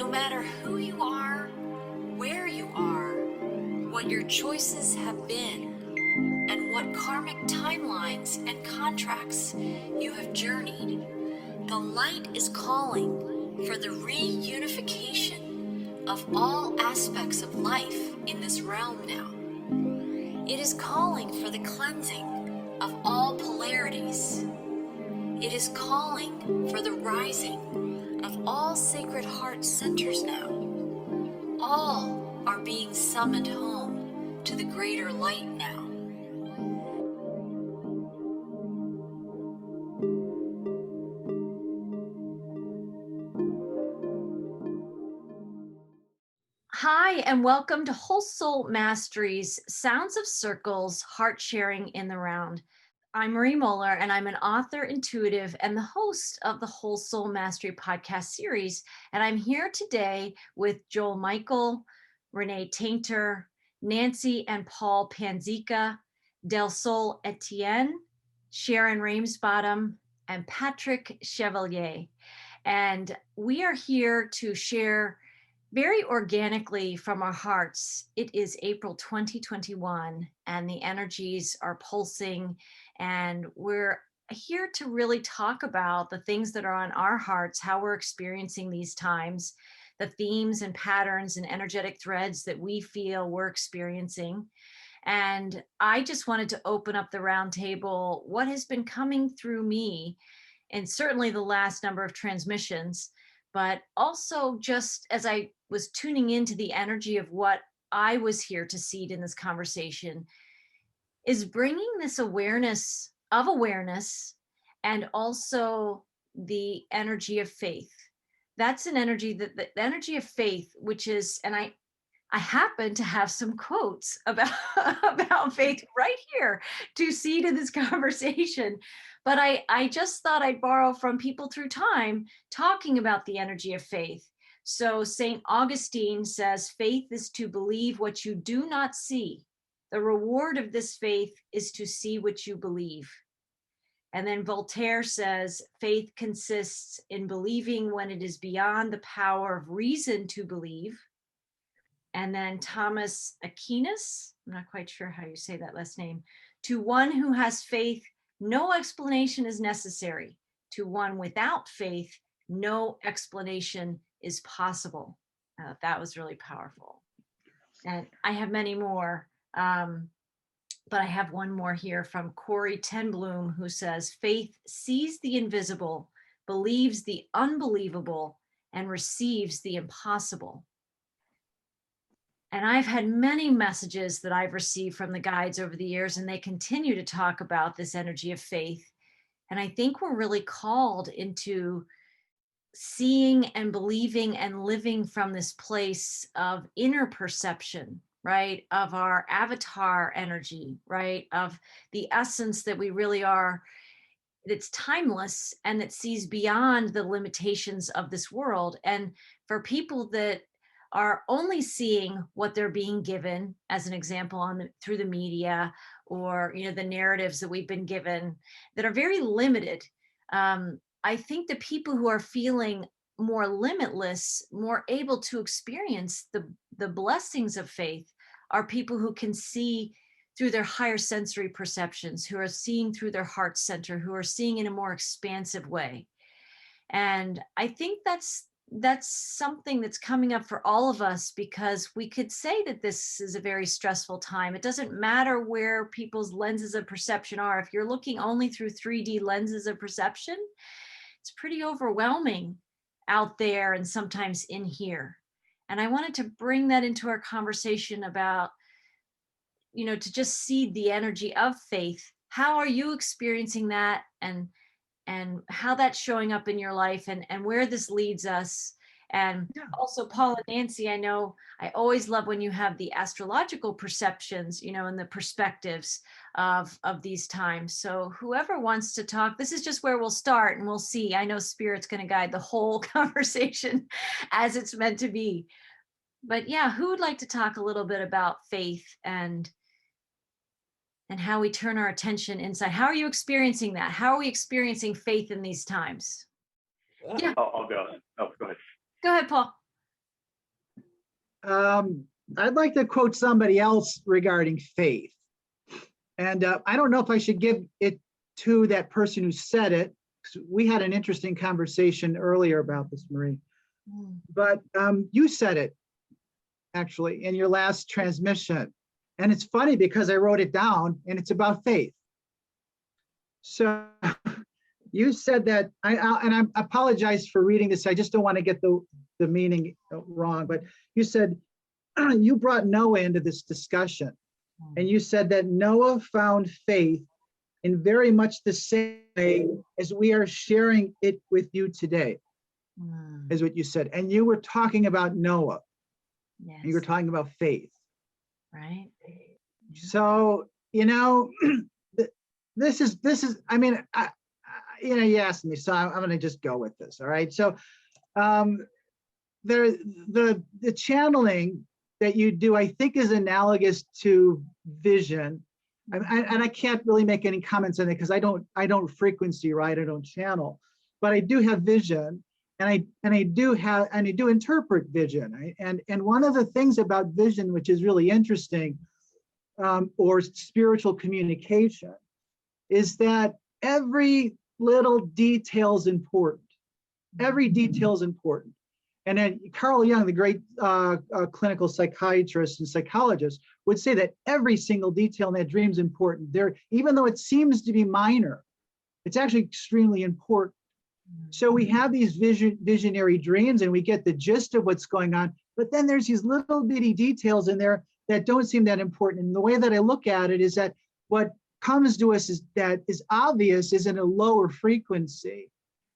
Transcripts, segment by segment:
no matter who you are, where you are, what your choices have been, and what karmic timelines and contracts you have journeyed, the light is calling for the reunification of all aspects of life in this realm now. It is calling for the cleansing of all polarities. It is calling for the rising of all sacred heart centers now. All are being summoned home to the greater light now. Hi, and welcome to Whole Soul Masteries, Sounds of Circles, Heart Sharing in the Round. I'm Marie Moeller, and I'm an author, intuitive, and the host of the Whole Soul Mastery podcast series. And I'm here today with Joel Michael, Renee Tainter, Nancy and Paul Panzica, Del Sol Etienne, Sharon Ramesbottom, and Patrick Chevalier. And we are here to share very organically from our hearts. It is April 2021 and the energies are pulsing, and we're here to really talk about the things that are on our hearts, how we're experiencing these times, the themes and patterns and energetic threads that we feel we're experiencing. And I just wanted to open up the roundtable, what has been coming through me, and certainly the last number of transmissions, but also just as I was tuning into the energy of what I was here to seed in this conversation, is bringing this awareness and also the energy of faith. That's an energy that the energy of faith, which is, and I happen to have some quotes about about faith right here to seed in this conversation. But I just thought I'd borrow from people through time talking about the energy of faith. So St. Augustine says, faith is to believe what you do not see. The reward of this faith is to see what you believe. And then Voltaire says, faith consists in believing when it is beyond the power of reason to believe. And then Thomas Aquinas, I'm not quite sure how you say that last name, to one who has faith, no explanation is necessary. To one without faith, no explanation is possible. That was really powerful. And I have many more, but I have one more here from Corey Tenbloom, who says, faith sees the invisible, believes the unbelievable, and receives the impossible. And I've had many messages that I've received from the guides over the years, and they continue to talk about this energy of faith. And I think we're really called into seeing and believing and living from this place of inner perception, right? Of our avatar energy, right? Of the essence that we really are, that's timeless and that sees beyond the limitations of this world. And for people that are only seeing what they're being given, as an example, through the media, or the narratives that we've been given that are very limited. I think the people who are feeling more limitless, more able to experience the blessings of faith, are people who can see through their higher sensory perceptions, who are seeing through their heart center, who are seeing in a more expansive way. And I think that's something that's coming up for all of us, because we could say that this is a very stressful time. It doesn't matter where people's lenses of perception are. If you're looking only through 3D lenses of perception, it's pretty overwhelming out there and sometimes in here. And I wanted to bring that into our conversation about, to just seed the energy of faith. How are you experiencing that? And how that's showing up in your life, and where this leads us. And also, Paul and Nancy, I know I always love when you have the astrological perceptions, and the perspectives of these times. So whoever wants to talk, this is just where we'll start, and we'll see. I know Spirit's going to guide the whole conversation as it's meant to be. But yeah, who would like to talk a little bit about faith and how we turn our attention inside? How are you experiencing that? How are we experiencing faith in these times? Yeah. I'll go. Oh, go ahead. Go ahead, Paul. I'd like to quote somebody else regarding faith. And I don't know if I should give it to that person who said it. We had an interesting conversation earlier about this, Marie. But you said it, actually, in your last transmission. And it's funny because I wrote it down, and it's about faith. So you said that, and I apologize for reading this. I just don't want to get the meaning wrong. But you said, you brought Noah into this discussion. And you said that Noah found faith in very much the same way as we are sharing it with you today, is what you said. And you were talking about Noah. Yes. You were talking about faith. Right. So, you know, this is, I mean, you asked me, so I'm going to just go with this. All right. So the channeling that you do, I think, is analogous to vision. And I can't really make any comments on it because I don't frequency, right? I don't channel, but I do have vision, and I do interpret vision. Right? And one of the things about vision, which is really interesting, or spiritual communication, is that every little detail is important. Every detail is important. And then Carl Jung, the great clinical psychiatrist and psychologist, would say that every single detail in that dream is important. There, even though it seems to be minor, it's actually extremely important. So we have these visionary dreams, and we get the gist of what's going on. But then there's these little bitty details in there that don't seem that important. And the way that I look at it is that what comes to us is obvious is in a lower frequency,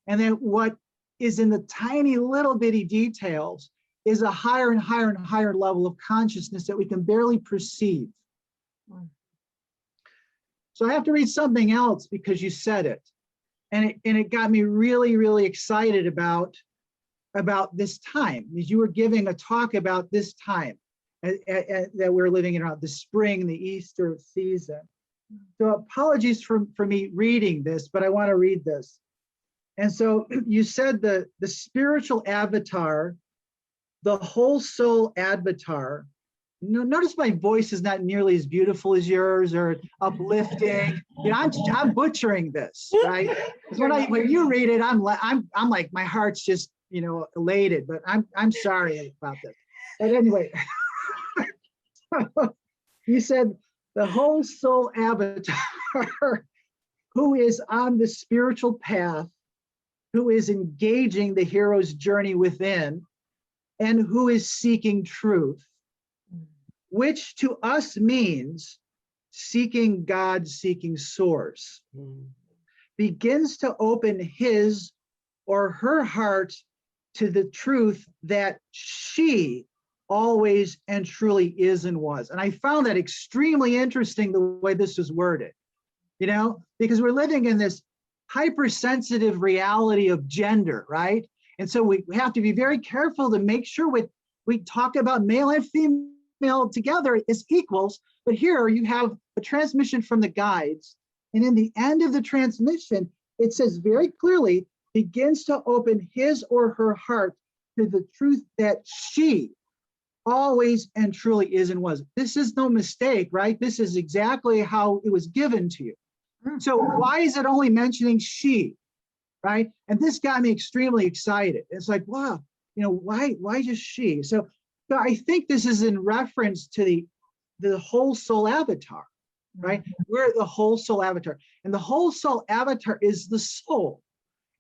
and then what is in the tiny little bitty details is a higher and higher and higher level of consciousness that we can barely perceive. So I have to read something else because you said it. And it got me really, really excited about this time, because you were giving a talk about this time that we're living in, around the spring, the Easter season. So apologies for me reading this, but I want to read this. And so you said the spiritual avatar, the whole soul avatar. Notice my voice is not nearly as beautiful as yours or uplifting. You know, I'm butchering this, right? When you read it, I'm like, my heart's just, you know, elated. But I'm sorry about this. But anyway, you said the whole soul avatar, who is on the spiritual path, who is engaging the hero's journey within, and who is seeking truth, which to us means seeking God, seeking source, begins to open his or her heart to the truth that she always and truly is and was. And I found that extremely interesting, the way this was worded, you know, because we're living in this hypersensitive reality of gender, right? And so we have to be very careful to make sure we talk about male and female together as equals. But here you have a transmission from the guides, and in the end of the transmission, it says very clearly, begins to open his or her heart to the truth that she always and truly is and was. This is no mistake, right? This is exactly how it was given to you. So why is it only mentioning she, right? And this got me extremely excited. It's like, wow, you know, why just she? So I think this is in reference to the whole soul avatar, right? We're the whole soul avatar. And the whole soul avatar is the soul.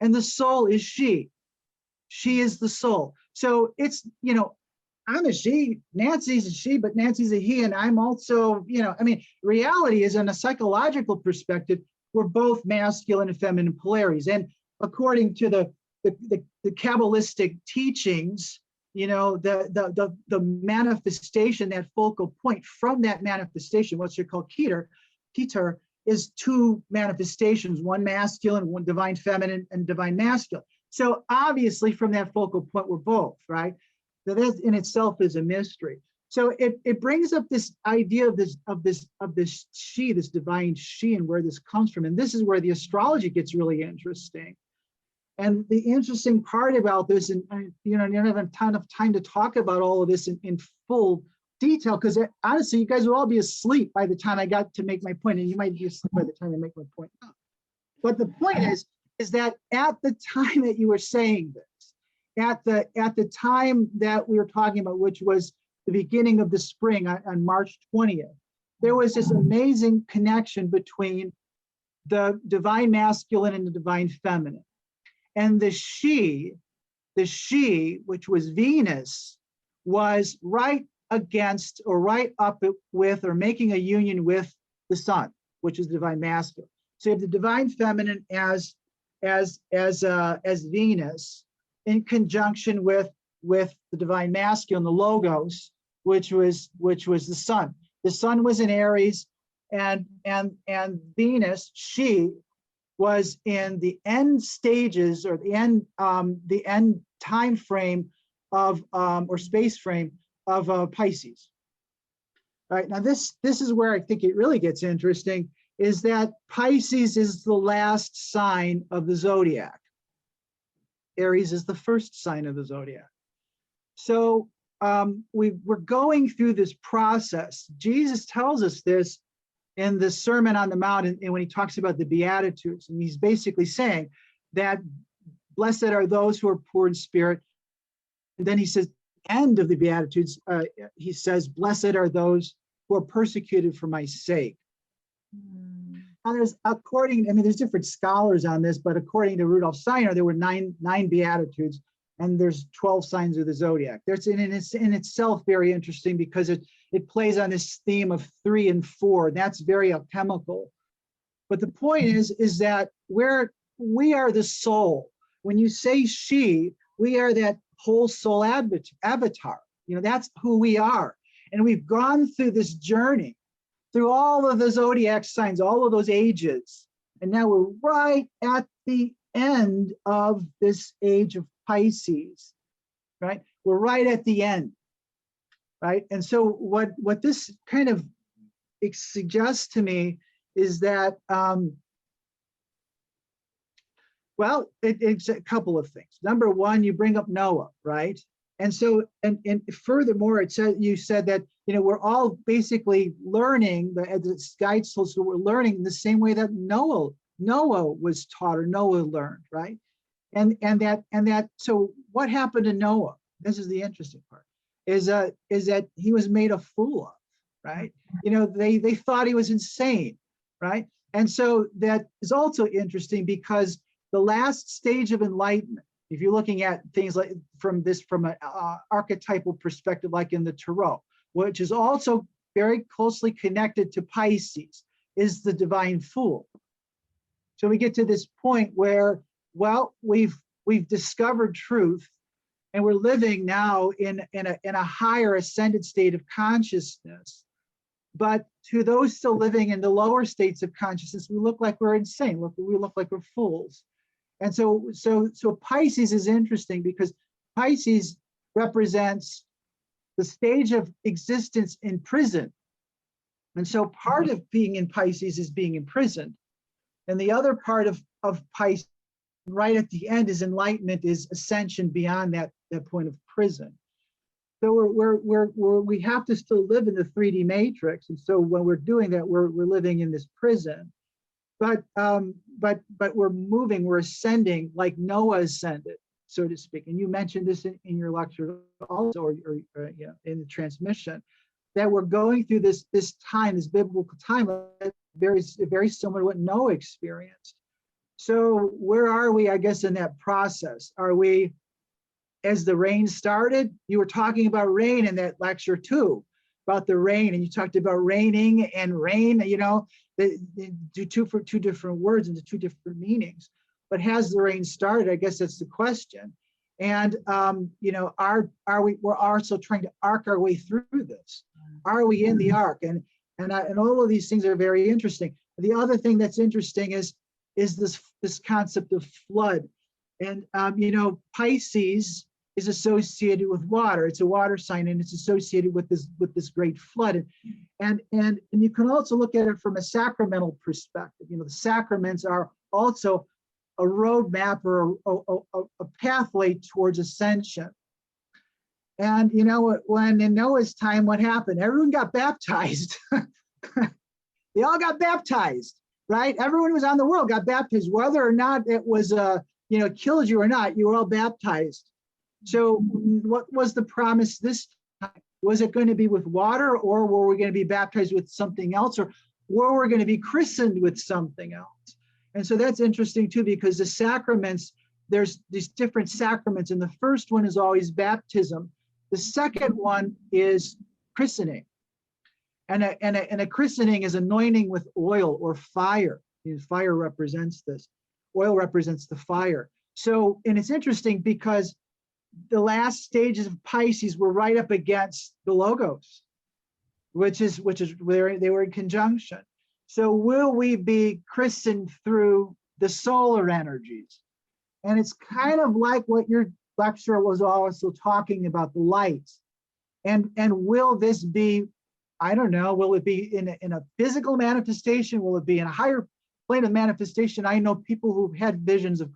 And the soul is she. She is the soul. So it's, you know, I'm a she, Nancy's a she, but Nancy's a he, and I'm also, you know, I mean, reality is, on a psychological perspective, we're both masculine and feminine polarities. And according to the Kabbalistic teachings, you know, the manifestation, that focal point from that manifestation, what's called Keter, is two manifestations, one masculine, one divine feminine, and divine masculine. So obviously from that focal point, we're both, right? So that in itself is a mystery. So it brings up this idea of this she, this divine she, and where this comes from. And this is where the astrology gets really interesting. And the interesting part about this, and you don't have a ton of time to talk about all of this in full detail, because honestly, you guys would all be asleep by the time I got to make my point, and you might be asleep by the time I make my point. But the point is that at the time that you were saying this, at the time that we were talking about, which was the beginning of the spring on March 20th, there was this amazing connection between the divine masculine and the divine feminine. And the she, which was Venus, was right against or right up with or making a union with the sun, which is the divine masculine. So you have the divine feminine as Venus in conjunction with the divine masculine, the logos, which was the sun. The sun was in Aries, and Venus, she was in the end stages or the end time frame of or space frame of Pisces. All right, now this is where I think it really gets interesting, is that Pisces is the last sign of the zodiac. Aries is the first sign of the zodiac. So we're going through this process. Jesus tells us this in the Sermon on the Mount, and when he talks about the Beatitudes, and he's basically saying that blessed are those who are poor in spirit. And then he says, end of the Beatitudes, he says, blessed are those who are persecuted for my sake. Now there's different scholars on this, but according to Rudolf Steiner, there were nine Beatitudes, and there's 12 signs of the zodiac. It's in itself very interesting because it plays on this theme of 3 and 4. That's very alchemical. But the point is that we are the soul. When you say she, we are that whole soul avatar. That's who we are. And we've gone through this journey, through all of the zodiac signs, all of those ages. And now we're right at the end of this age of Pisces, right? We're right at the end, right? And so what this kind of suggests to me is that, it's a couple of things. Number one, you bring up Noah, right? And so, and furthermore, you said that, we're all basically learning, the guide souls, so we're learning in the same way that Noah was taught, or Noah learned, right? And that, so what happened to Noah? This is the interesting part, is that he was made a fool of, right? They thought he was insane, right? And so that is also interesting because the last stage of enlightenment, if you're looking at things like from an archetypal perspective, like in the Tarot, which is also very closely connected to Pisces, is the divine fool. So we get to this point where, we've discovered truth, and we're living now in a higher ascended state of consciousness. But to those still living in the lower states of consciousness, we look like we're insane. We look like we're fools. And so Pisces is interesting because Pisces represents the stage of existence in prison. And so part of being in Pisces is being imprisoned. And the other part of Pisces, right at the end, is enlightenment, is ascension beyond that point of prison. So we have to still live in the 3D matrix. And so when we're doing that, we're living in this prison. But we're moving, we're ascending like Noah ascended, so to speak. And you mentioned this in your lecture also, or in the transmission, that we're going through this time, this biblical time, very, very similar to what Noah experienced. So where are we, I guess, in that process? Are we, as the rain started? You were talking about rain in that lecture too, about the rain, and you talked about raining and rain, they do two different words into two different meanings. But has the rain started? I guess that's the question. And we're also trying to arc our way through this. Are we in the arc? And all of these things are very interesting. The other thing that's interesting is this concept of flood. And Pisces is associated with water. It's a water sign, and it's associated with this great flood. And you can also look at it from a sacramental perspective. The sacraments are also a roadmap or a pathway towards ascension. And you know, when in Noah's time, what happened? Everyone got baptized. They all got baptized, right? Everyone who was on the world got baptized, whether or not it was, you know, killed you or not, you were all baptized. So what was the promise this time? Was it going to be with water, or were we going to be baptized with something else, or were we going to be christened with something else? And so that's interesting too, because the sacraments, there's these different sacraments, and the first one is always baptism. The second one is christening. And a christening is anointing with oil or fire. Fire represents this. Oil represents the fire. So, and it's interesting because the last stages of Pisces were right up against the Logos, which is where they were in conjunction. So will we be christened through the solar energies? And it's kind of like what your lecturer was also talking about, the lights. And will this be, I don't know, will it be in a physical manifestation? Will it be in a higher plane of manifestation? I know people who've had visions of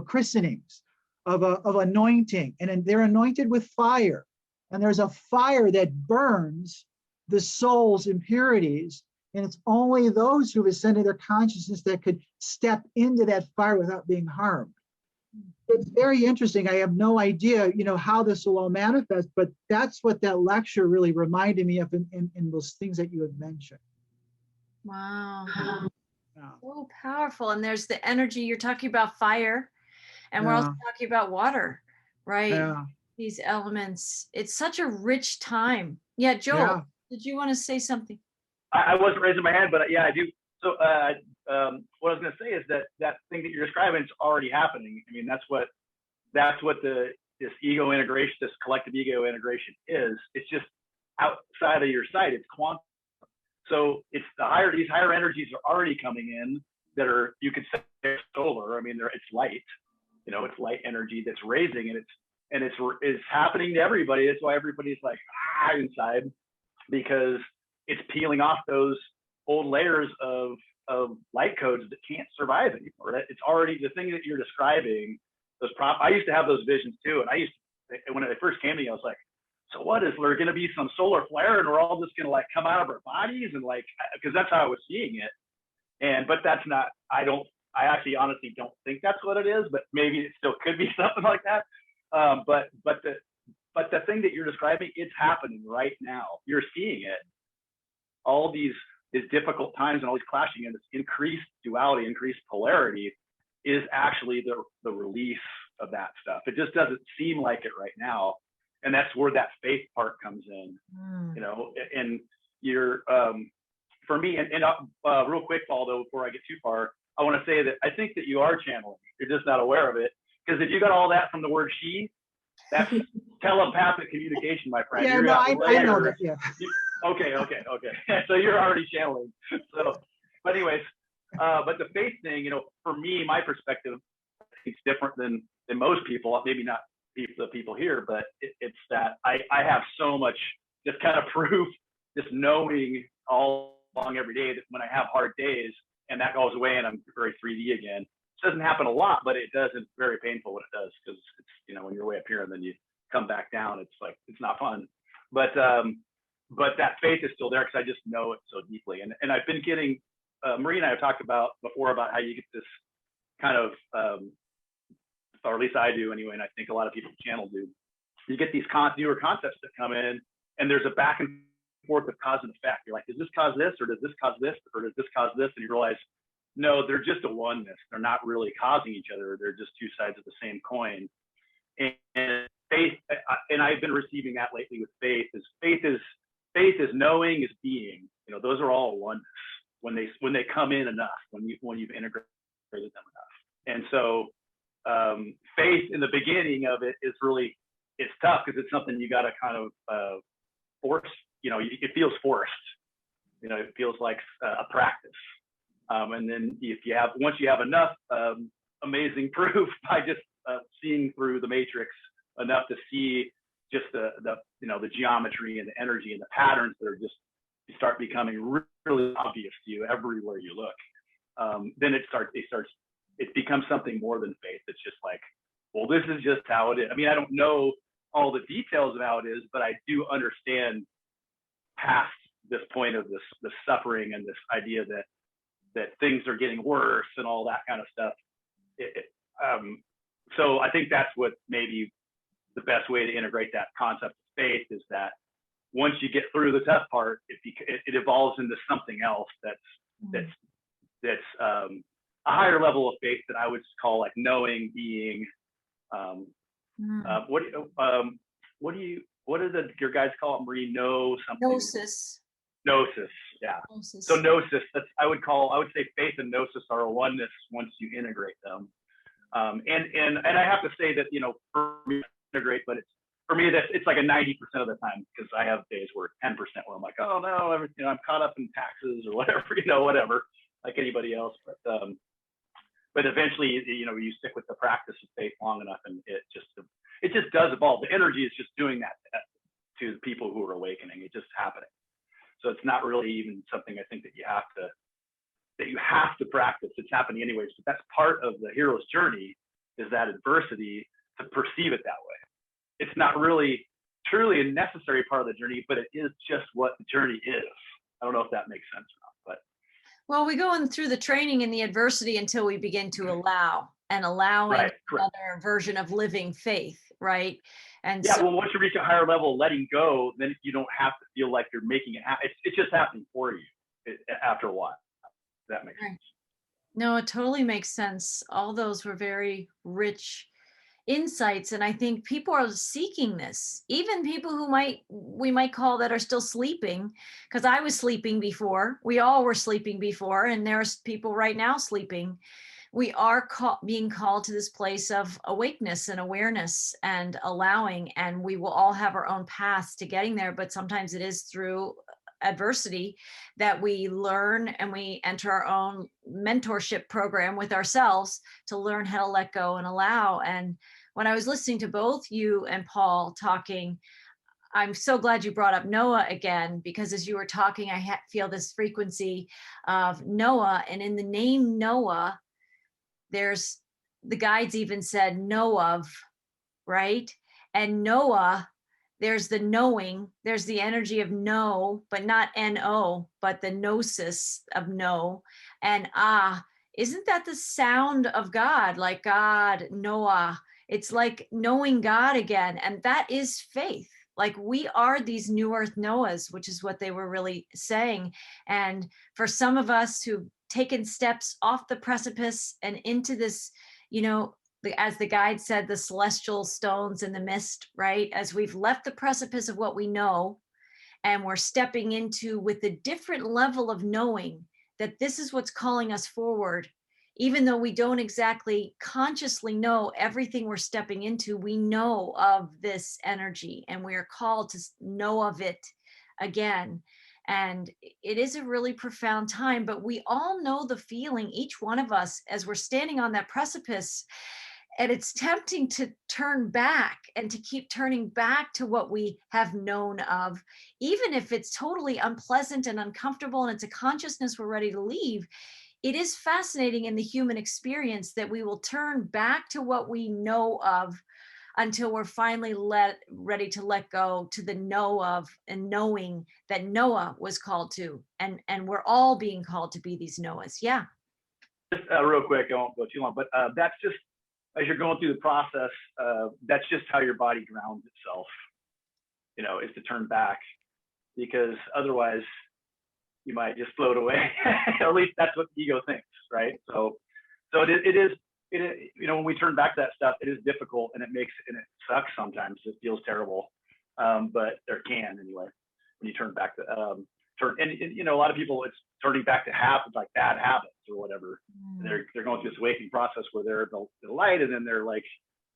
christenings, of anointing, and they're anointed with fire. And there's a fire that burns the soul's impurities. And it's only those who've ascended their consciousness that could step into that fire without being harmed. It's very interesting. I have no idea, you know, how this will all manifest, but that's what that lecture really reminded me of in those things that you had mentioned. Wow. Yeah. So powerful. And there's the energy, you're talking about fire, and we're also talking about water, right? Yeah. These elements. It's such a rich time. Yeah, Joel, did you want to say something? I wasn't raising my hand, but yeah, I do. So what I was going to say is that thing that you're describing is already happening. I mean, that's what this ego integration, this collective ego integration is. It's just outside of your sight. It's quantum. So it's these higher energies are already coming in that are, you could say, solar. I mean, it's light. You know, it's light energy that's raising, and it's happening to everybody. That's why everybody's like inside, because it's peeling off those old layers of light codes that can't survive anymore. It's already the thing that you're describing. I used to have those visions too, and when it first came to me, I was like, so what, is there going to be some solar flare and we're all just going to like come out of our bodies, and like, because that's how I was seeing it. But that's not. I actually honestly don't think that's what it is, but maybe it still could be something like that. But the thing that you're describing, it's happening right now. You're seeing it. All these difficult times and all these clashing, and this increased duality, increased polarity is actually the release of that stuff. It just doesn't seem like it right now. And that's where that faith part comes in, you know, and you're, for me, and real quick, Paul, though, before I get too far, I want to say that I think that you are channeling. You're just not aware of it. Because if you got all that from the word she, that's telepathic communication, my friend. Yeah, no, I know that, yeah. Okay. So you're already channeling. So, but anyways, but the faith thing, you know, for me, my perspective, it's different than most people. Maybe not the people here, but it's that I have so much just kind of proof, just knowing all along every day that when I have hard days and that goes away and I'm very 3D again. It doesn't happen a lot, but it does. It's very painful when it does, because it's, you know, when you're way up here and then you come back down, it's like, it's not fun. But that faith is still there because I just know it so deeply. And I've been getting, Marie and I have talked about before about how you get this kind of, or at least I do anyway, and I think a lot of people channel do. You get these newer concepts that come in, and there's a back and forth of cause and effect. You're like, does this cause this, or does this cause this, or does this cause this? And you realize, no, they're just a oneness. They're not really causing each other. They're just two sides of the same coin. And faith, and I've been receiving that lately with faith is knowing, is being. You know, those are all oneness when they come in enough, when you've integrated them enough. And so faith in the beginning of it is really, it's tough because it's something you got to kind of force. You know, it feels forced. You know, it feels like a practice. And then once you have enough amazing proof by just seeing through the matrix enough to see just the geometry and the energy and the patterns that are just start becoming really obvious to you everywhere you look. Then it starts it becomes something more than faith. It's just like, well, this is just how it is. I mean, I don't know all the details of how it is, but I do understand past this point of this suffering and this idea that things are getting worse and all that kind of stuff. So I think that's what maybe the best way to integrate that concept of faith is that once you get through the tough part, it evolves into something else that's a higher level of faith that I would call like knowing, being. What do your guys call it, Marie? Know something. Gnosis, yeah. Gnosis. So gnosis, I would say faith and gnosis are a oneness once you integrate them. And I have to say that, you know, for me, integrate, but for me, it's like a 90% of the time, because I have days where 10% where I'm like, oh no, everything, I'm caught up in taxes or whatever, you know, whatever, like anybody else. But eventually, you know, you stick with the practice of faith long enough, and it just does evolve. The energy is just doing that to the people who are awakening. It's just happening. So it's not really even something I think that you have to practice. It's happening anyways. But that's part of the hero's journey, is that adversity, to perceive it that way. It's not really truly a necessary part of the journey, but it is just what the journey is. I don't know if that makes sense or not, but. Well, we go through the training and the adversity until we begin to allow, and allowing right, another version of living faith, right? And yeah, so, well, once you reach a higher level, letting go, then you don't have to feel like you're making it happen. It's just happening for you after a while. That makes sense. No, it totally makes sense. All those were very rich insights, and I think people are seeking this. Even people who we might call that are still sleeping, because I was sleeping before. We all were sleeping before, and there's people right now sleeping. We are being called to this place of awakeness and awareness and allowing, and we will all have our own paths to getting there, but sometimes it is through adversity that we learn, and we enter our own mentorship program with ourselves to learn how to let go and allow. And when I was listening to both you and Paul talking, I'm so glad you brought up Noah again, because as you were talking, I feel this frequency of Noah, and in the name Noah, there's, the guides even said know of, right? And Noah, there's the knowing, there's the energy of know, but not N-O, but the gnosis of know. And isn't that the sound of God? Like God, Noah, it's like knowing God again. And that is faith. Like we are these new earth Noahs, which is what they were really saying. And for some of us who've taken steps off the precipice and into this, you know, as the guide said, the celestial stones in the mist, right? As we've left the precipice of what we know, and we're stepping into with a different level of knowing that this is what's calling us forward. Even though we don't exactly consciously know everything we're stepping into, we know of this energy, and we are called to know of it again. And it is a really profound time, but we all know the feeling, each one of us, as we're standing on that precipice. And it's tempting to turn back and to keep turning back to what we have known of, even if it's totally unpleasant and uncomfortable and it's a consciousness we're ready to leave. It is fascinating in the human experience that we will turn back to what we know of until we're finally ready to let go to the know of, and knowing that Noah was called to, and we're all being called to be these Noahs. Yeah. Just real quick, I won't go too long, but that's just, as you're going through the process, that's just how your body grounds itself, you know, is to turn back, because otherwise you might just float away. At least that's what the ego thinks, right? So it is, you know, when we turn back to that stuff, it is difficult, and it sucks sometimes. It feels terrible, but there can anyway, when you turn back to, and you know, a lot of people, it's turning back to habits, like bad habits or whatever. And they're going through this awakening process where they're the light, and then they're like,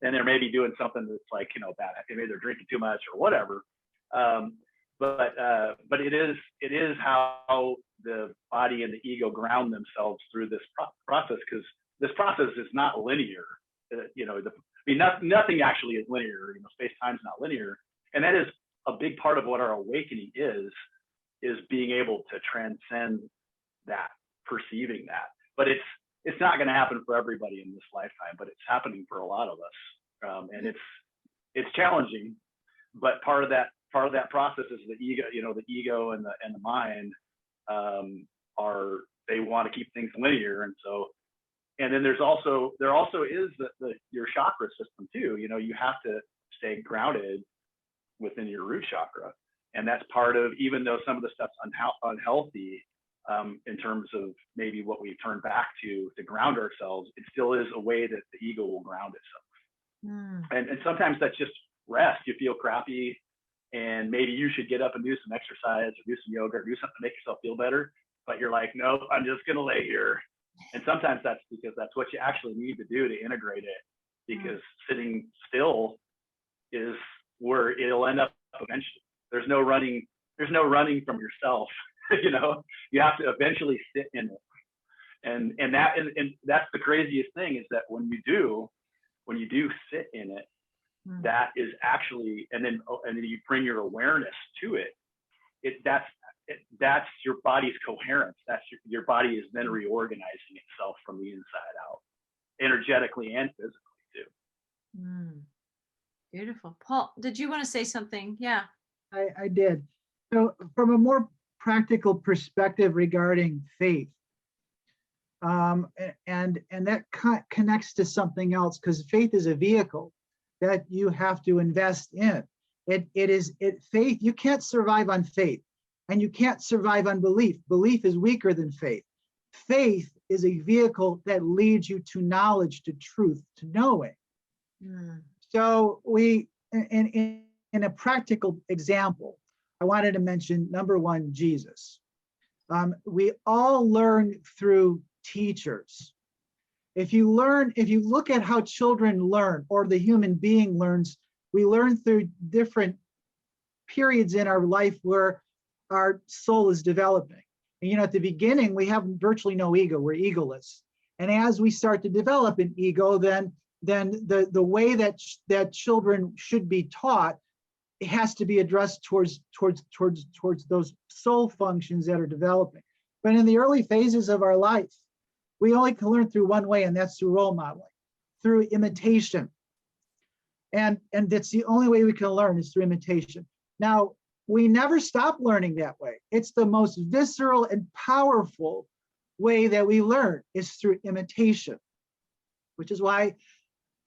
then they're maybe doing something that's like, you know, bad. Maybe they're drinking too much or whatever. But it is how the body and the ego ground themselves through this process, because this process is not linear. You know, nothing actually is linear. You know, space time is not linear, and that is a big part of what our awakening is being able to transcend that, perceiving that. But it's not going to happen for everybody in this lifetime, but it's happening for a lot of us. And it's challenging, but part of that process is the ego, the ego and the mind they want to keep things linear. And then there also is your chakra system too. You have to stay grounded within your root chakra. And that's part of, even though some of the stuff's unhealthy, in terms of maybe what we turn back to ground ourselves, it still is a way that the ego will ground itself. And sometimes that's just rest. You feel crappy, and maybe you should get up and do some exercise or do some yoga or do something to make yourself feel better. But you're like, nope, I'm just going to lay here. And sometimes that's because that's what you actually need to do to integrate it, because sitting still is where it'll end up eventually. There's no running from yourself. You have to eventually sit in it. And that's the craziest thing, is that when you do sit in it, that is actually, and then you bring your awareness to it. That's your body's coherence. That's your body is then reorganizing itself from the inside out, energetically and physically too. Beautiful. Paul, did you want to say something? Yeah. I did. So from a more practical perspective regarding faith, and that connects to something else, because faith is a vehicle that you have to invest in. Faith, you can't survive on faith, and you can't survive on belief. Belief is weaker than faith. Faith is a vehicle that leads you to knowledge, to truth, to knowing. So in a practical example, I wanted to mention, number one, Jesus. We all learn through teachers. If you look at how children learn, or the human being learns, we learn through different periods in our life where our soul is developing. And at the beginning, we have virtually no ego. We're egoless. And as we start to develop an ego, then the way that children should be taught, it has to be addressed towards those soul functions that are developing. But in the early phases of our life, we only can learn through one way, and that's through role modeling, through imitation. And that's the only way we can learn, is through imitation. Now, we never stop learning that way. It's the most visceral and powerful way that we learn, is through imitation, which is why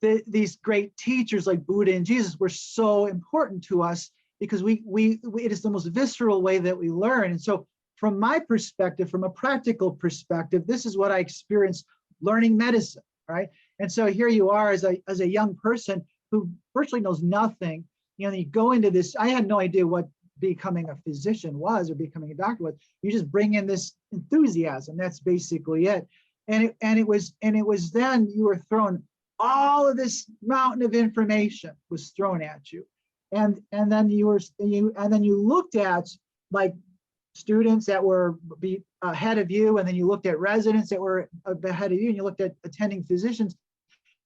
these great teachers like Buddha and Jesus were so important to us, because it is the most visceral way that we learn. And so from my perspective, from a practical perspective, this is what I experienced learning medicine, right? And so here you are as a young person who virtually knows nothing. You go into this, I had no idea what becoming a physician was, or becoming a doctor was. You just bring in this enthusiasm. That's basically it. And it was then you were thrown, all of this mountain of information was thrown at you. And then you looked at like students that were ahead of you, and then you looked at residents that were ahead of you, and you looked at attending physicians.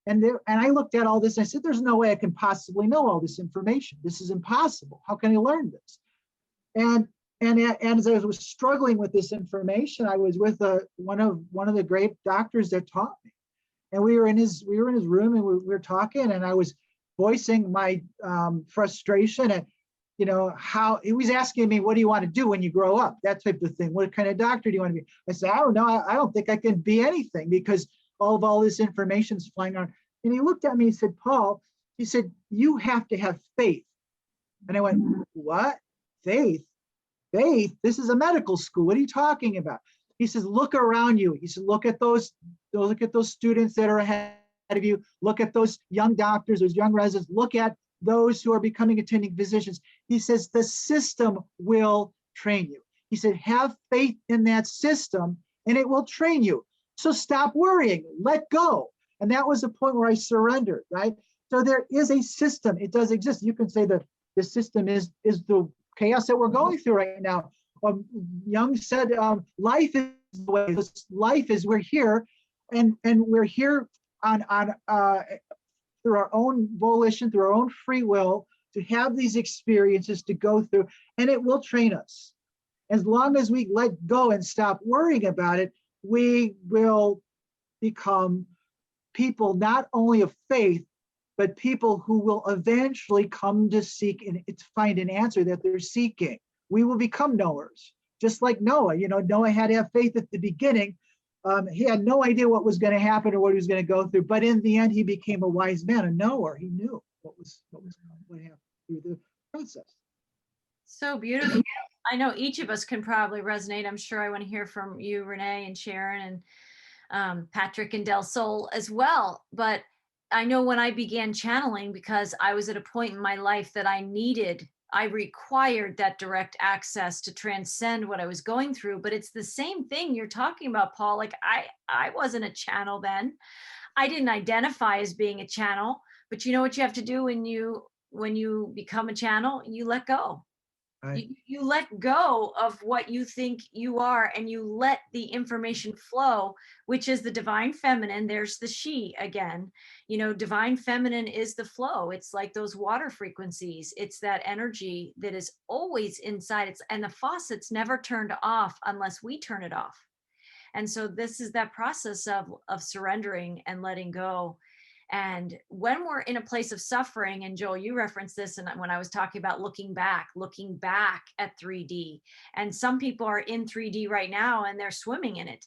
And I looked at all this, and I said, there's no way I can possibly know all this information. This is impossible. How can I learn this? And as I was struggling with this information, I was with one of the great doctors that taught me. And we were in his room, and we were talking, and I was voicing my frustration at, how he was asking me, what do you want to do when you grow up? That type of thing. What kind of doctor do you want to be? I said, I don't know. I don't think I can be anything, because all this information is flying around. And he looked at me and said, Paul, he said, you have to have faith. And I went, what? Faith? Faith? This is a medical school. What are you talking about? He says, look around you. He said, look at those students that are ahead of you. Look at those young doctors, those young residents. Look at those who are becoming attending physicians. He says, the system will train you. He said, have faith in that system, and it will train you. So stop worrying, let go. And that was the point where I surrendered, right? So there is a system. It does exist. You can say that the system is the chaos that we're going through right now. Jung said, life is the way. Life is, we're here, and we're here on through our own volition, through our own free will, to have these experiences to go through, and it will train us. As long as we let go and stop worrying about it, we will become people not only of faith, but people who will eventually come to seek and find an answer that they're seeking. We will become knowers, just like Noah. You know, Noah had to have faith at the beginning. He had no idea what was going to happen or what he was going to go through, but in the end, he became a wise man, a knower. He knew what was going to happen through the process. So beautiful. I know each of us can probably resonate. I'm sure I want to hear from you, Renee and Sharon, and Patrick and Del Sol as well. But I know when I began channeling, because I was at a point in my life that I required that direct access to transcend what I was going through. But it's the same thing you're talking about, Paul. Like I wasn't a channel then. I didn't identify as being a channel, but you know what you have to do when you become a channel? You let go. Right. You let go of what you think you are, and you let the information flow, which is the divine feminine. There's the she again. You know, divine feminine is the flow. It's like those water frequencies. It's that energy that is always inside. And the faucet's never turned off unless we turn it off. And so this is that process of surrendering and letting go. And when we're in a place of suffering, and Joel, you referenced this, and when I was talking about looking back at 3D, and some people are in 3D right now and they're swimming in it.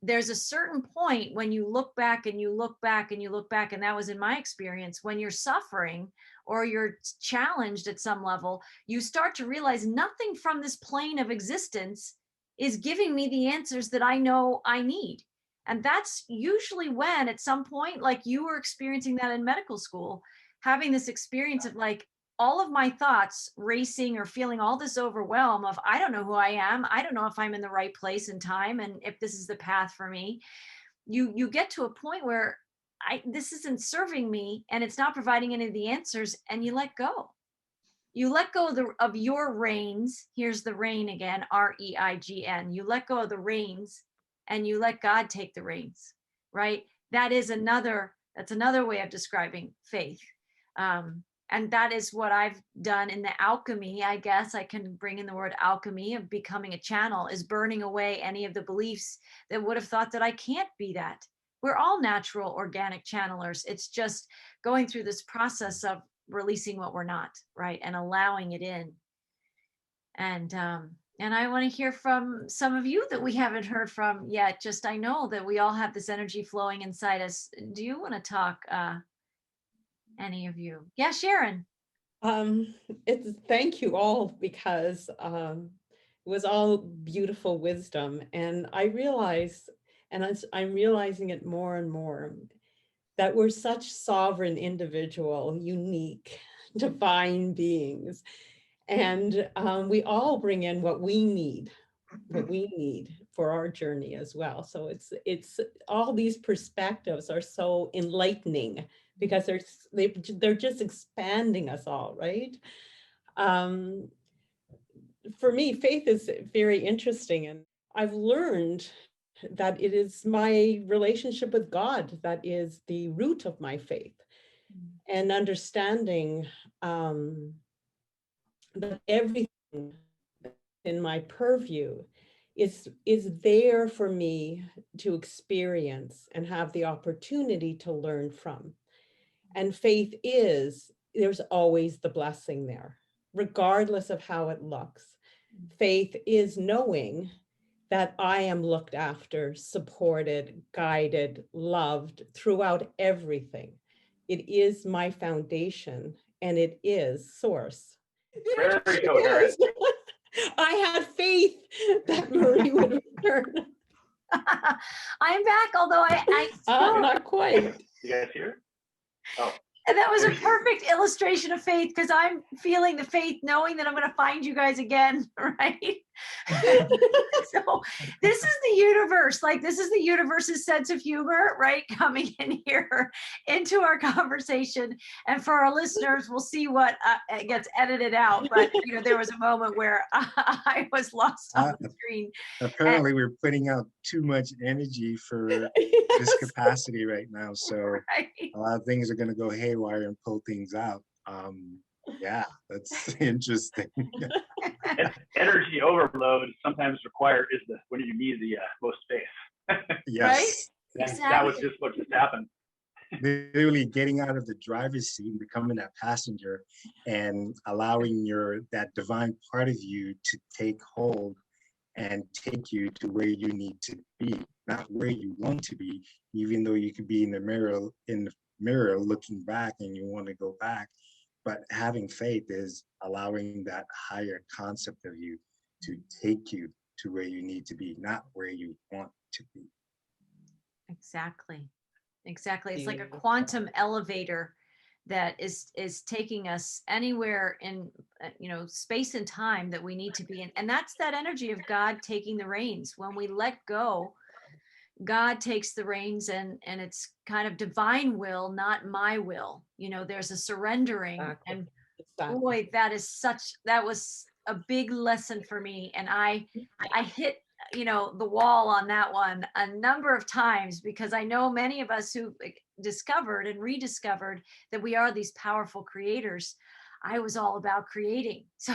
There's a certain point when you look back and you look back and you look back, and that was in my experience, when you're suffering or you're challenged at some level, you start to realize nothing from this plane of existence is giving me the answers that I know I need. And that's usually when, at some point, like you were experiencing that in medical school, having this experience of like all of my thoughts racing or feeling all this overwhelm of, I don't know who I am. I don't know if I'm in the right place and time, and if this is the path for me. You get to a point where this isn't serving me and it's not providing any of the answers, and you let go. You let go of your reins. Here's the rein again, REIGN. You let go of the reins and you let God take the reins, right? That's another way of describing faith. And that is what I've done in the alchemy. I guess I can bring in the word alchemy of becoming a channel, is burning away any of the beliefs that would have thought that I can't be that. We're all natural, organic channelers. It's just going through this process of releasing what we're not, right? And allowing it in. And I want to hear from some of you that we haven't heard from yet. Just, I know that we all have this energy flowing inside us. Do you want to talk, any of you? Yeah, Sharon. Thank you all, because it was all beautiful wisdom. And I realized, and I'm realizing it more and more, that we're such sovereign, individual, unique, divine beings. And we all bring in what we need for our journey as well. So it's all these perspectives are so enlightening, because they're just expanding us all, right? For me, faith is very interesting, and I've learned that it is my relationship with God that is the root of my faith, and understanding that everything in my purview is there for me to experience and have the opportunity to learn from. And faith there's always the blessing there, regardless of how it looks. Faith is knowing that I am looked after, supported, guided, loved throughout everything. It is my foundation, and it is source. Very coherent. I had faith that Marie would return. I'm back, although I Not quite. You guys hear? Oh. And that was a perfect illustration of faith, because I'm feeling the faith knowing that I'm going to find you guys again, right? So this is the universe. Like, this is the universe's sense of humor, right? Coming in here into our conversation. And for our listeners, we'll see what gets edited out. But, you know, there was a moment where I was lost on the screen. Apparently, we're putting out too much energy for this capacity right now. So right. A lot of things are going to go haywire and pull things out. Yeah, that's interesting. Energy overload sometimes required when you need the most space. Yes, that was just what just happened. Literally getting out of the driver's seat and becoming that passenger and allowing that divine part of you to take hold and take you to where you need to be, not where you want to be, even though you could be in the mirror looking back and you want to go back. But having faith is allowing that higher concept of you to take you to where you need to be, not where you want to be. Exactly. Exactly. It's like a Beautiful. quantum elevator that is taking us anywhere in space and time that we need to be in. And that's that energy of God taking the reins. When we let go, God takes the reins, and it's kind of divine will, not my will. There's a surrendering. Exactly. And Exactly. boy, that was a big lesson for me. And I hit the wall on that one a number of times, because I know many of us who discovered and rediscovered that we are these powerful creators. I was all about creating. So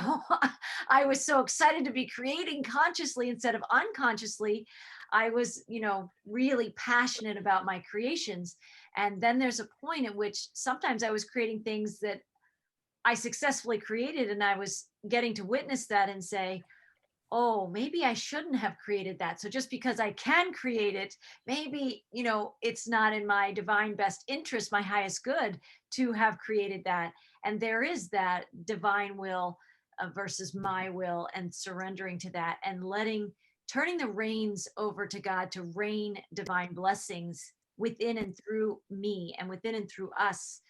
I was so excited to be creating consciously instead of unconsciously. I was, really passionate about my creations. And then there's a point at which sometimes I was creating things that I successfully created, and I was getting to witness that and say, oh, maybe I shouldn't have created that. So just because I can create it, maybe, it's not in my divine best interest, my highest good, to have created that. And there is that divine will versus my will, and surrendering to that and turning the reins over to God to rain divine blessings within and through me and within and through us.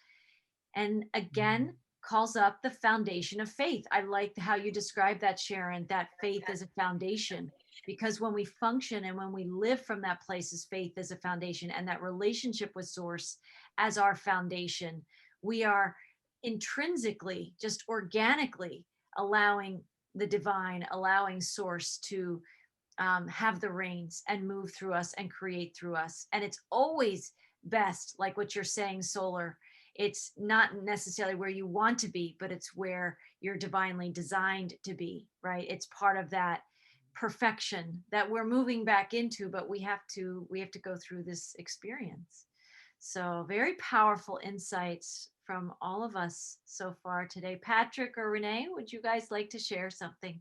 And again, calls up the foundation of faith. I like how you described that, Sharon, that faith is a foundation, because when we function and when we live from that place as faith as a foundation, and that relationship with source as our foundation, we are intrinsically, just organically allowing the divine, allowing source to have the reins and move through us and create through us. And it's always best, like what you're saying, Solar. It's not necessarily where you want to be, but it's where you're divinely designed to be, right? It's part of that perfection that we're moving back into, but we have to go through this experience. So very powerful insights from all of us so far today. Patrick or Renee, would you guys like to share something?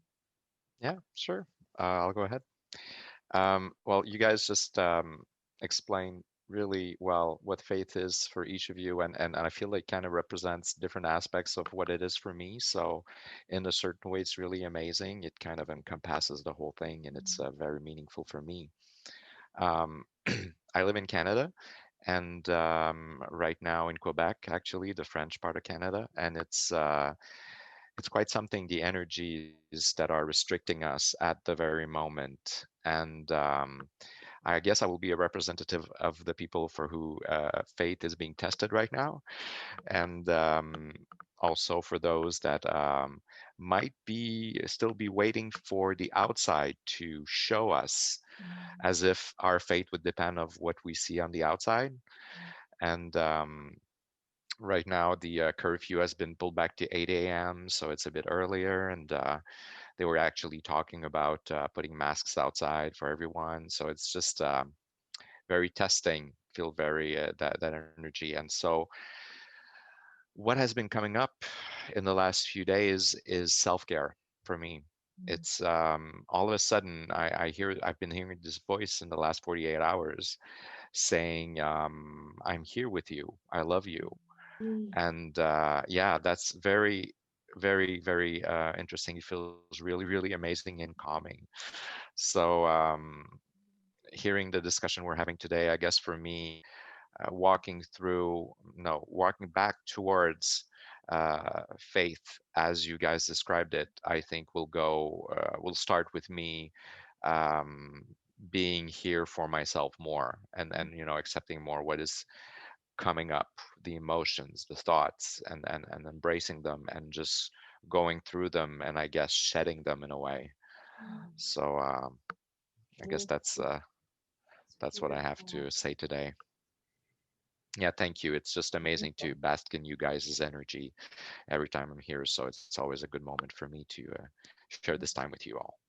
Yeah, sure. I'll go ahead. Well, you guys just explained really well what faith is for each of you, and I feel like kind of represents different aspects of what it is for me. So in a certain way, it's really amazing. It kind of encompasses the whole thing, and it's very meaningful for me. Um, I live in Canada, and right now in Quebec, actually, the French part of Canada, and it's quite something, the energies that are restricting us at the very moment. And I guess I will be a representative of the people for who faith is being tested right now. And also for those that might still be waiting for the outside to show us, as if our faith would depend on what we see on the outside. And right now, the curfew has been pulled back to 8 a.m., so it's a bit earlier. And they were actually talking about putting masks outside for everyone. So it's just very testing, feel very that energy. And so what has been coming up in the last few days is self-care for me. It's all of a sudden I've been hearing this voice in the last 48 hours saying, I'm here with you, I love you. And yeah, that's very, very, very interesting. It feels really, really amazing and calming. So hearing the discussion we're having today, I guess for me, walking back towards faith as you guys described it, I think will start with me um, being here for myself more, and accepting more what is coming up, the emotions, the thoughts, and embracing them, and just going through them, and I guess shedding them in a way. So I guess that's what I have to say today. Yeah, thank you. It's just amazing to bask in you guys' energy every time I'm here. So it's always a good moment for me to share this time with you all.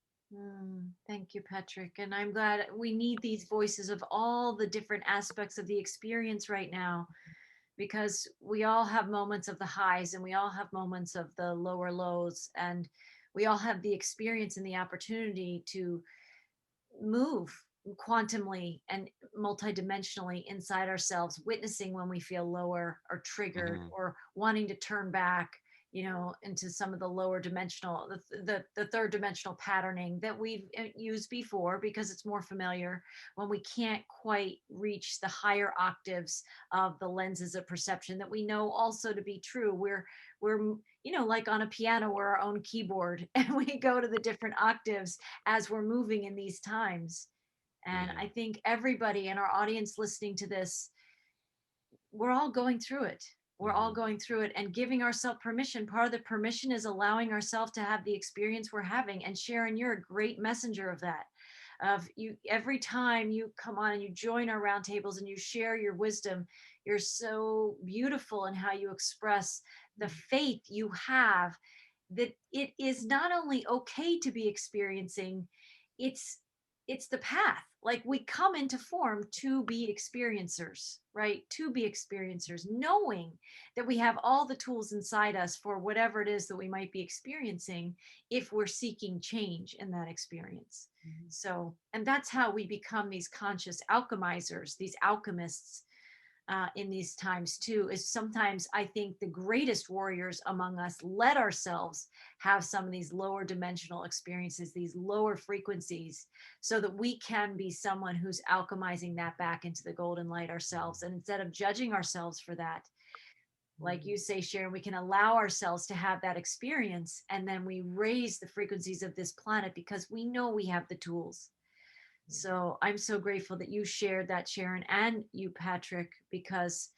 Thank you, Patrick. And I'm glad we need these voices of all the different aspects of the experience right now, because we all have moments of the highs and we all have moments of the lower lows, and we all have the experience and the opportunity to move quantumly and multidimensionally inside ourselves, witnessing when we feel lower or triggered Mhm. or wanting to turn back, into some of the lower dimensional, the third dimensional patterning that we've used before because it's more familiar, when we can't quite reach the higher octaves of the lenses of perception that we know also to be true. We're like on a piano, we're our own keyboard and we go to the different octaves as we're moving in these times. And I think everybody in our audience listening to this, we're all going through it. We're all Mhm. going through it and giving ourselves permission. Part of the permission is allowing ourselves to have the experience we're having. And Sharon, you're a great messenger of that. Of you, every time you come on and you join our roundtables and you share your wisdom, you're so beautiful in how you express the faith you have that it is not only okay to be experiencing, it's it's the path. Like we come into form to be experiencers, right? To be experiencers, knowing that we have all the tools inside us for whatever it is that we might be experiencing if we're seeking change in that experience. So, and that's how we become these conscious alchemizers, these alchemists in these times too. Is sometimes I think the greatest warriors among us let ourselves have some of these lower dimensional experiences, these lower frequencies, so that we can be someone who's alchemizing that back into the golden light ourselves. And instead of judging ourselves for that, like you say, Sharon, we can allow ourselves to have that experience, and then we raise the frequencies of this planet because we know we have the tools. So I'm so grateful that you shared that, Sharon, and you, Patrick, because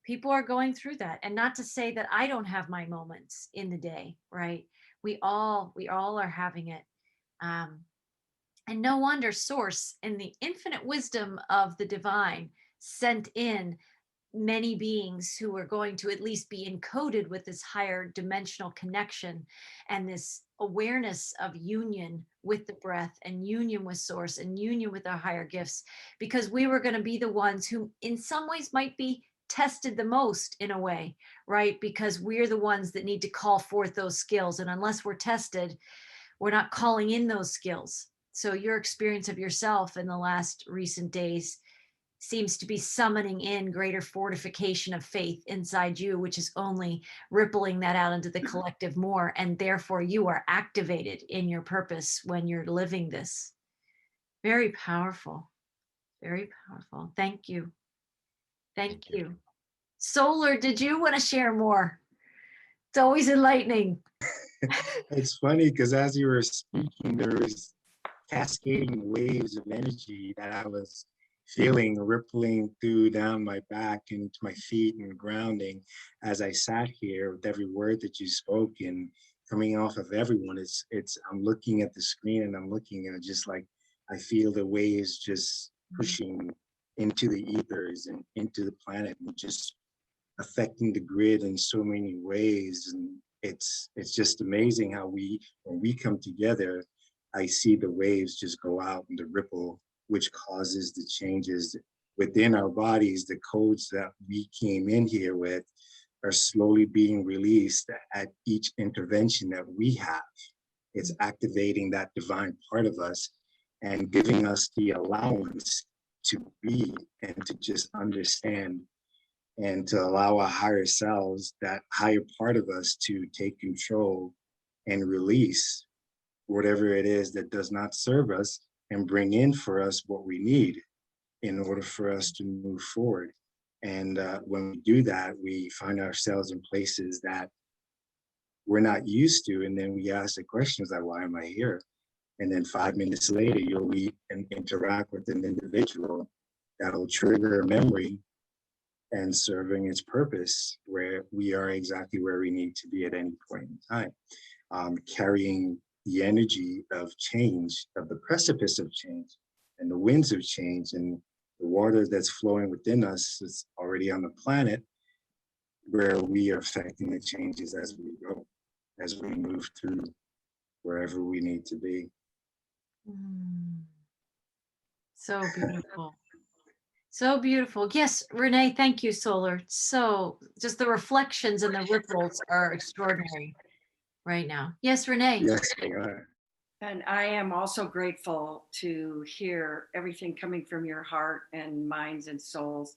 people are going through that. And not to say that I don't have my moments in the day, right? We all are having it. Um, and no wonder Source, in the infinite wisdom of the divine, sent in many beings who are going to at least be encoded with this higher dimensional connection and this awareness of union with the breath and union with source and union with our higher gifts, because we were going to be the ones who in some ways might be tested the most in a way, right? Because we're the ones that need to call forth those skills, and unless we're tested, we're not calling in those skills. So your experience of yourself in the last recent days seems to be summoning in greater fortification of faith inside you, which is only rippling that out into the collective more. And therefore, you are activated in your purpose when you're living this. Very powerful. Very powerful. Thank you. Thank Thank you. you. Solar, did you want to share more? It's always enlightening. It's funny because as you were speaking, there was cascading waves of energy that I was feeling rippling through down my back into my feet and grounding as I sat here with every word that you spoke and coming off of everyone. I'm looking at the screen and I'm looking at it just like I feel the waves just pushing into the ethers and into the planet and just affecting the grid in so many ways. And it's just amazing how when we come together, I see the waves just go out and the ripple, which causes the changes within our bodies. The codes that we came in here with are slowly being released at each intervention that we have. It's activating that divine part of us and giving us the allowance to be and to just understand and to allow our higher selves, that higher part of us, to take control and release whatever it is that does not serve us and bring in for us what we need in order for us to move forward. And when we do that, we find ourselves in places that we're not used to. And then we ask the questions like, why am I here? And then 5 minutes later, you'll meet and interact with an individual that'll trigger a memory and serving its purpose, where we are exactly where we need to be at any point in time, carrying the energy of change, of the precipice of change and the winds of change, and the water that's flowing within us is already on the planet, where we are affecting the changes as we go, as we move through wherever we need to be. Mm. So beautiful. So beautiful. Yes, Renee, thank you, Solar. So just the reflections and the ripples are extraordinary right now. Yes, Renee. Yes, they are. And I am also grateful to hear everything coming from your heart and minds and souls,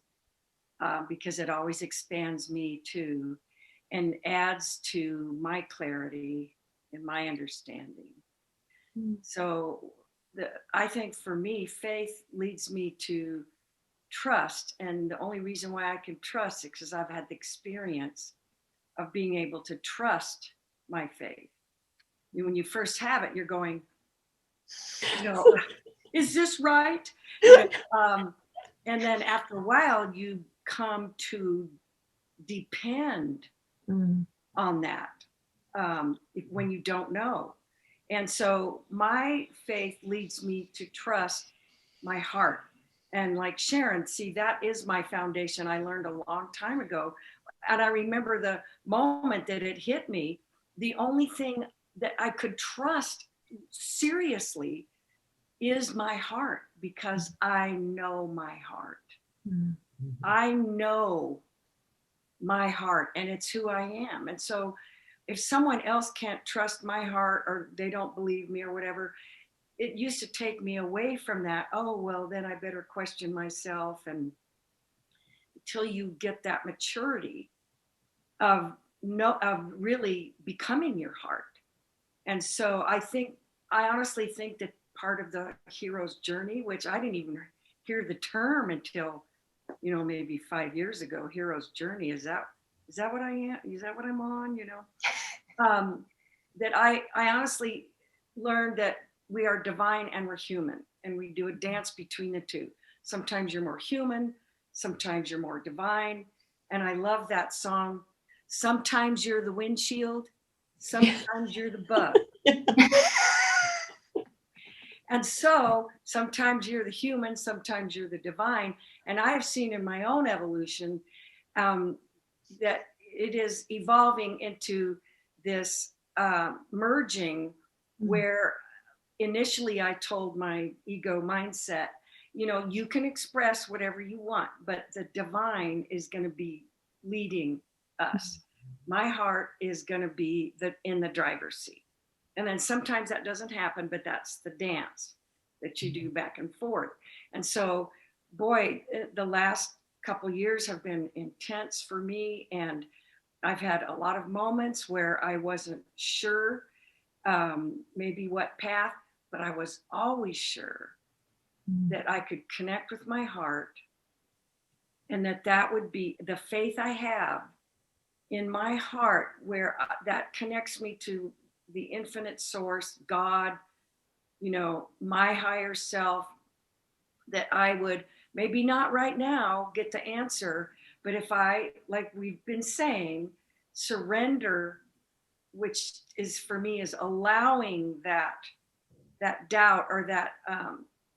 because it always expands me too and adds to my clarity and my understanding. Mm. So I think for me, faith leads me to trust. And the only reason why I can trust is because I've had the experience of being able to trust my faith. When you first have it, you're going, is this right? And then after a while, you come to depend Mm. on that, when you don't know. And so my faith leads me to trust my heart. And like Sharon, see, that is my foundation. I learned a long time ago. And I remember the moment that it hit me, the only thing that I could trust seriously is my heart, because I know my heart. Mm. I know my heart, and it's who I am. And so if someone else can't trust my heart, or they don't believe me or whatever, it used to take me away from that. Oh, well, then I better question myself. And until you get that maturity of really becoming your heart. And so I honestly think that part of the hero's journey, which I didn't even hear the term until, maybe 5 years ago, hero's journey. Is that what I am? Is that what I'm on? That I honestly learned that we are divine and we're human, and we do a dance between the two. Sometimes you're more human, sometimes you're more divine. And I love that song. Sometimes you're the windshield, sometimes you're the bug. And so sometimes you're the human, sometimes you're the divine. And I've seen in my own evolution, that it is evolving into this merging, where initially I told my ego mindset, you can express whatever you want, but the divine is going to be leading us. My heart is going to be in the driver's seat. And then sometimes that doesn't happen, but that's the dance that you do back and forth. And so, boy, the last couple years have been intense for me. And I've had a lot of moments where I wasn't sure, maybe what path, but I was always sure that I could connect with my heart, and that would be the faith I have in my heart, where that connects me to the infinite source, God, my higher self, that I would maybe not right now get the answer, but if I, like we've been saying, surrender, which is for me is allowing that doubt or that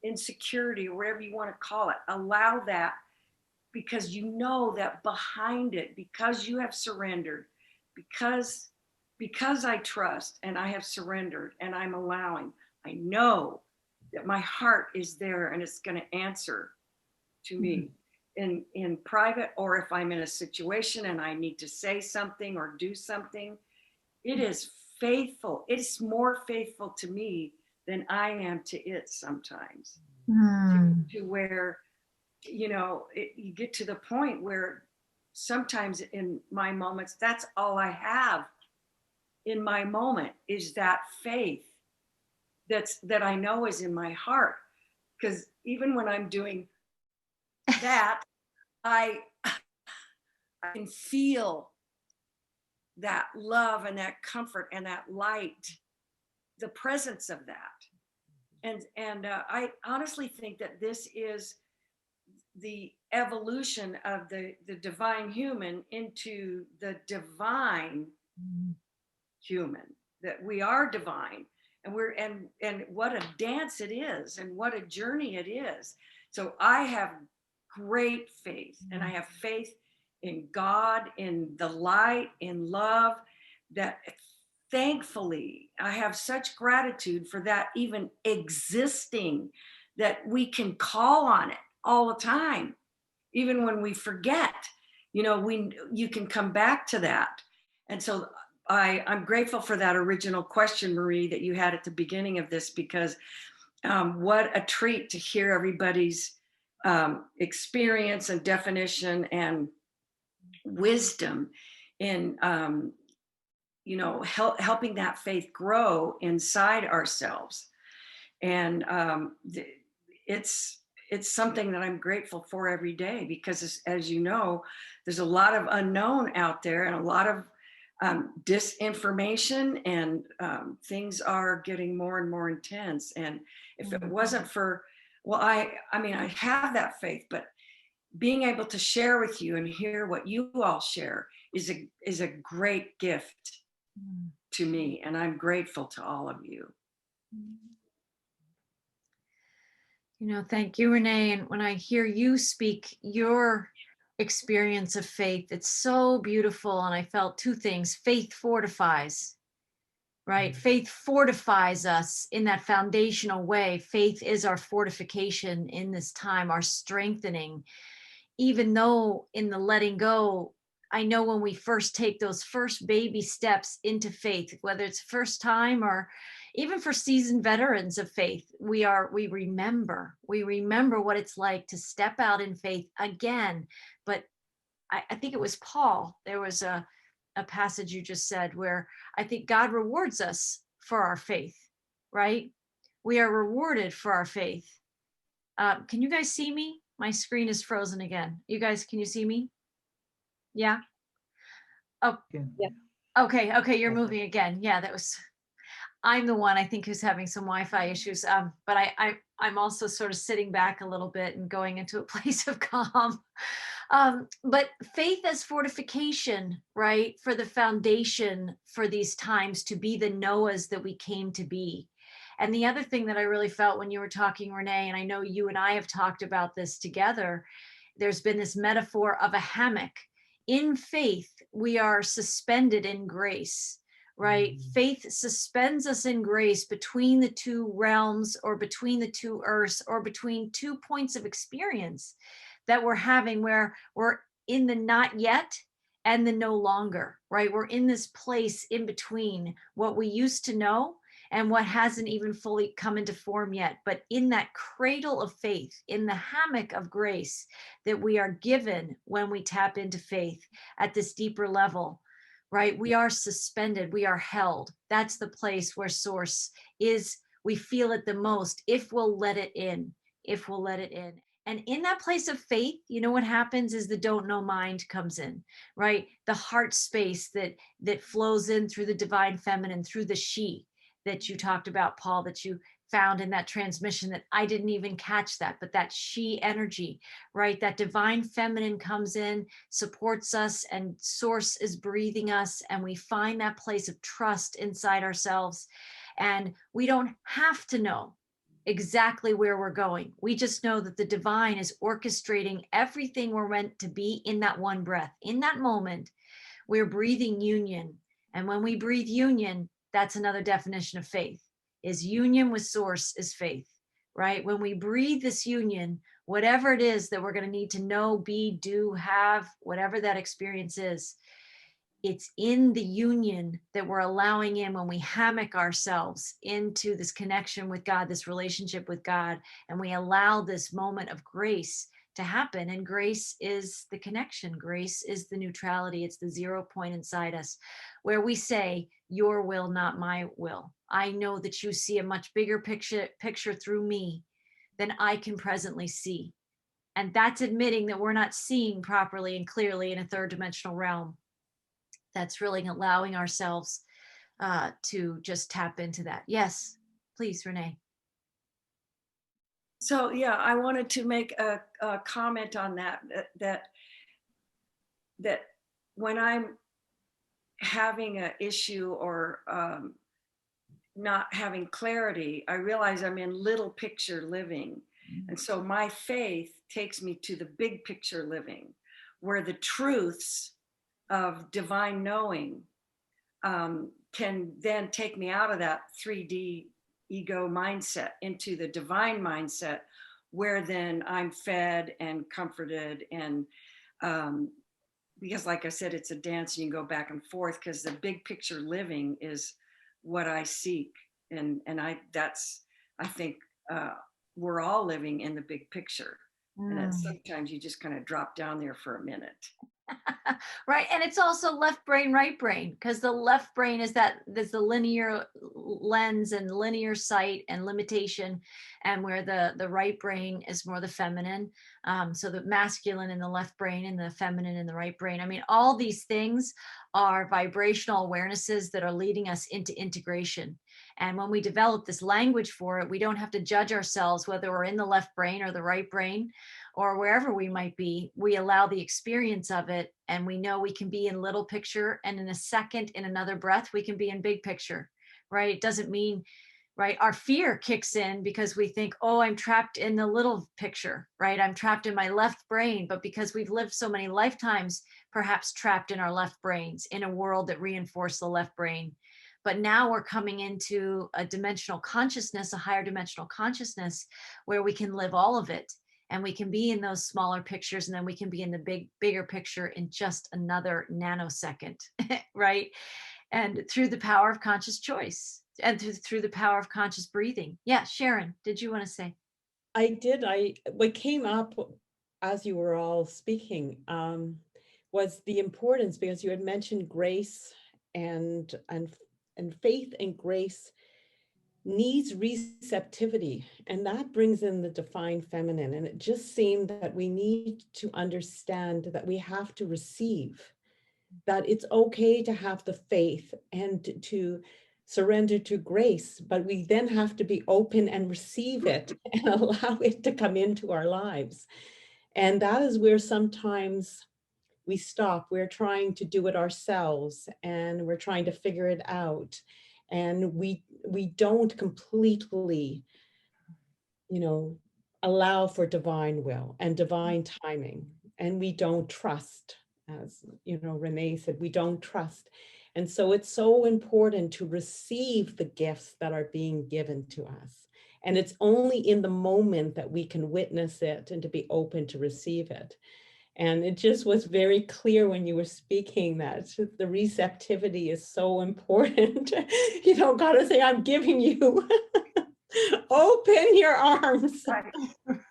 insecurity, or whatever you want to call it, allow that, because you know that behind it, because you have surrendered, because I trust and I have surrendered and I'm allowing, I know that my heart is there and it's going to answer to me in private, or if I'm in a situation and I need to say something or do something. It is faithful. It's more faithful to me than I am to it sometimes. To where, you get to the point where sometimes in my moments, that's all I have in my moment, is that faith that I know is in my heart. Because even when I'm doing that, I can feel that love and that comfort and that light, the presence of that. And I honestly think that this is the evolution of the divine human into the divine human, that we are divine, and and what a dance it is, and what a journey it is. So I have great faith, and I have faith in God, in the light, in love, that thankfully, I have such gratitude for that even existing, that we can call on it all the time, even when we forget. You can come back to that. And so I'm grateful for that original question, Marie, that you had at the beginning of this, because what a treat to hear everybody's experience and definition and wisdom in helping that faith grow inside ourselves. And it's something that I'm grateful for every day, because as you know, there's a lot of unknown out there, and a lot of disinformation, and things are getting more and more intense. And if it wasn't for, well, I mean, I have that faith, but being able to share with you and hear what you all share is a great gift to me, and I'm grateful to all of you. Thank you, Renee. And when I hear you speak your experience of faith, it's so beautiful. And I felt two things. Faith fortifies, right? Faith fortifies us in that foundational way. Faith is our fortification in this time, our strengthening. Even though in the letting go, I know when we first take those first baby steps into faith, whether it's first time or even for seasoned veterans of faith, we remember what it's like to step out in faith again. But I think it was Paul, there was a passage you just said where I think God rewards us for our faith, right? We are rewarded for our faith. Can you guys see me? My screen is frozen again. You guys, can you see me? Yeah. Oh, Yeah. okay. You're moving again. Yeah, I'm the one I think who's having some Wi-Fi issues. But I'm also sort of sitting back a little bit and going into a place of calm. But faith as fortification, right? For the foundation for these times, to be the Noahs that we came to be. And the other thing that I really felt when you were talking, Renee, and I know you and I have talked about this together, there's been this metaphor of a hammock. In faith, we are suspended in grace, right? Faith suspends us in grace between the two realms, or between the two earths, or between 2 points of experience that we're having, where we're in the not yet and the no longer, right? We're in this place in between what we used to know and what hasn't even fully come into form yet. But in that cradle of faith, in the hammock of grace that we are given when we tap into faith at this deeper level, right? We are suspended, we are held. That's the place where source is. We feel it the most if we'll let it in, And in that place of faith, you know what happens is the don't know mind comes in, right? The heart space that flows in through the divine feminine, through the she that you talked about, Paul, that you found in that transmission, that I didn't even catch that, but that she energy, right? That divine feminine comes in, supports us, and source is breathing us. And we find that place of trust inside ourselves. And we don't have to know exactly where we're going. We just know that the divine is orchestrating everything we're meant to be in that one breath. In that moment, we're breathing union. And when we breathe union, that's another definition of faith, is union with source is faith, right? When we breathe this union, whatever it is that we're going to need to know, be, do, have, whatever that experience is, it's in the union that we're allowing in when we hammock ourselves into this connection with God, this relationship with God, and we allow this moment of grace to happen. And grace is the connection. Grace is the neutrality. It's the 0 point inside us where we say, your will, not my will. I know that you see a much bigger picture through me than I can presently see. And that's admitting that we're not seeing properly and clearly in a third dimensional realm. That's really allowing ourselves to just tap into that. Yes, please, Renee. So yeah, I wanted to make a comment on that when I'm having an issue or not having clarity, I realize I'm in little picture living. And so my faith takes me to the big picture living, where the truths of divine knowing can then take me out of that 3D ego mindset into the divine mindset, where then I'm fed and comforted. And because like I said, it's a dance and you go back and forth, because the big picture living is what I seek. And I think we're all living in the big picture. And that sometimes you just kind of drop down there for a minute. Right. And it's also left brain, right brain, because the left brain is there's the linear lens and linear sight and limitation, and where the right brain is more the feminine. So the masculine in the left brain and the feminine in the right brain. I mean, all these things are vibrational awarenesses that are leading us into integration. And when we develop this language for it, we don't have to judge ourselves whether we're in the left brain or the right brain or wherever we might be. We allow the experience of it, and we know we can be in little picture, and in a second, in another breath, we can be in big picture, right? It doesn't mean, right, our fear kicks in because we think, oh, I'm trapped in the little picture, right? I'm trapped in my left brain. But because we've lived so many lifetimes, perhaps trapped in our left brains, in a world that reinforced the left brain. But now we're coming into a dimensional consciousness, a higher dimensional consciousness, where we can live all of it. And we can be in those smaller pictures, and then we can be in the bigger picture in just another nanosecond, right? And through the power of conscious choice, and through the power of conscious breathing. Yeah, Sharon, did you want to say? I did. What came up as you were all speaking was the importance, because you had mentioned grace and faith and grace needs receptivity, and that brings in the divine feminine. And it just seemed that we need to understand that we have to receive, that it's okay to have the faith and to surrender to grace, but we then have to be open and receive it and allow it to come into our lives. And that is where sometimes we stop. We're trying to do it ourselves, and we're trying to figure it out. And we don't completely, allow for divine will and divine timing. And we don't trust, as Renee said, we don't trust. And so it's so important to receive the gifts that are being given to us. And it's only in the moment that we can witness it and to be open to receive it. And it just was very clear when you were speaking that the receptivity is so important. You don't got to say, I'm giving you. Open your arms.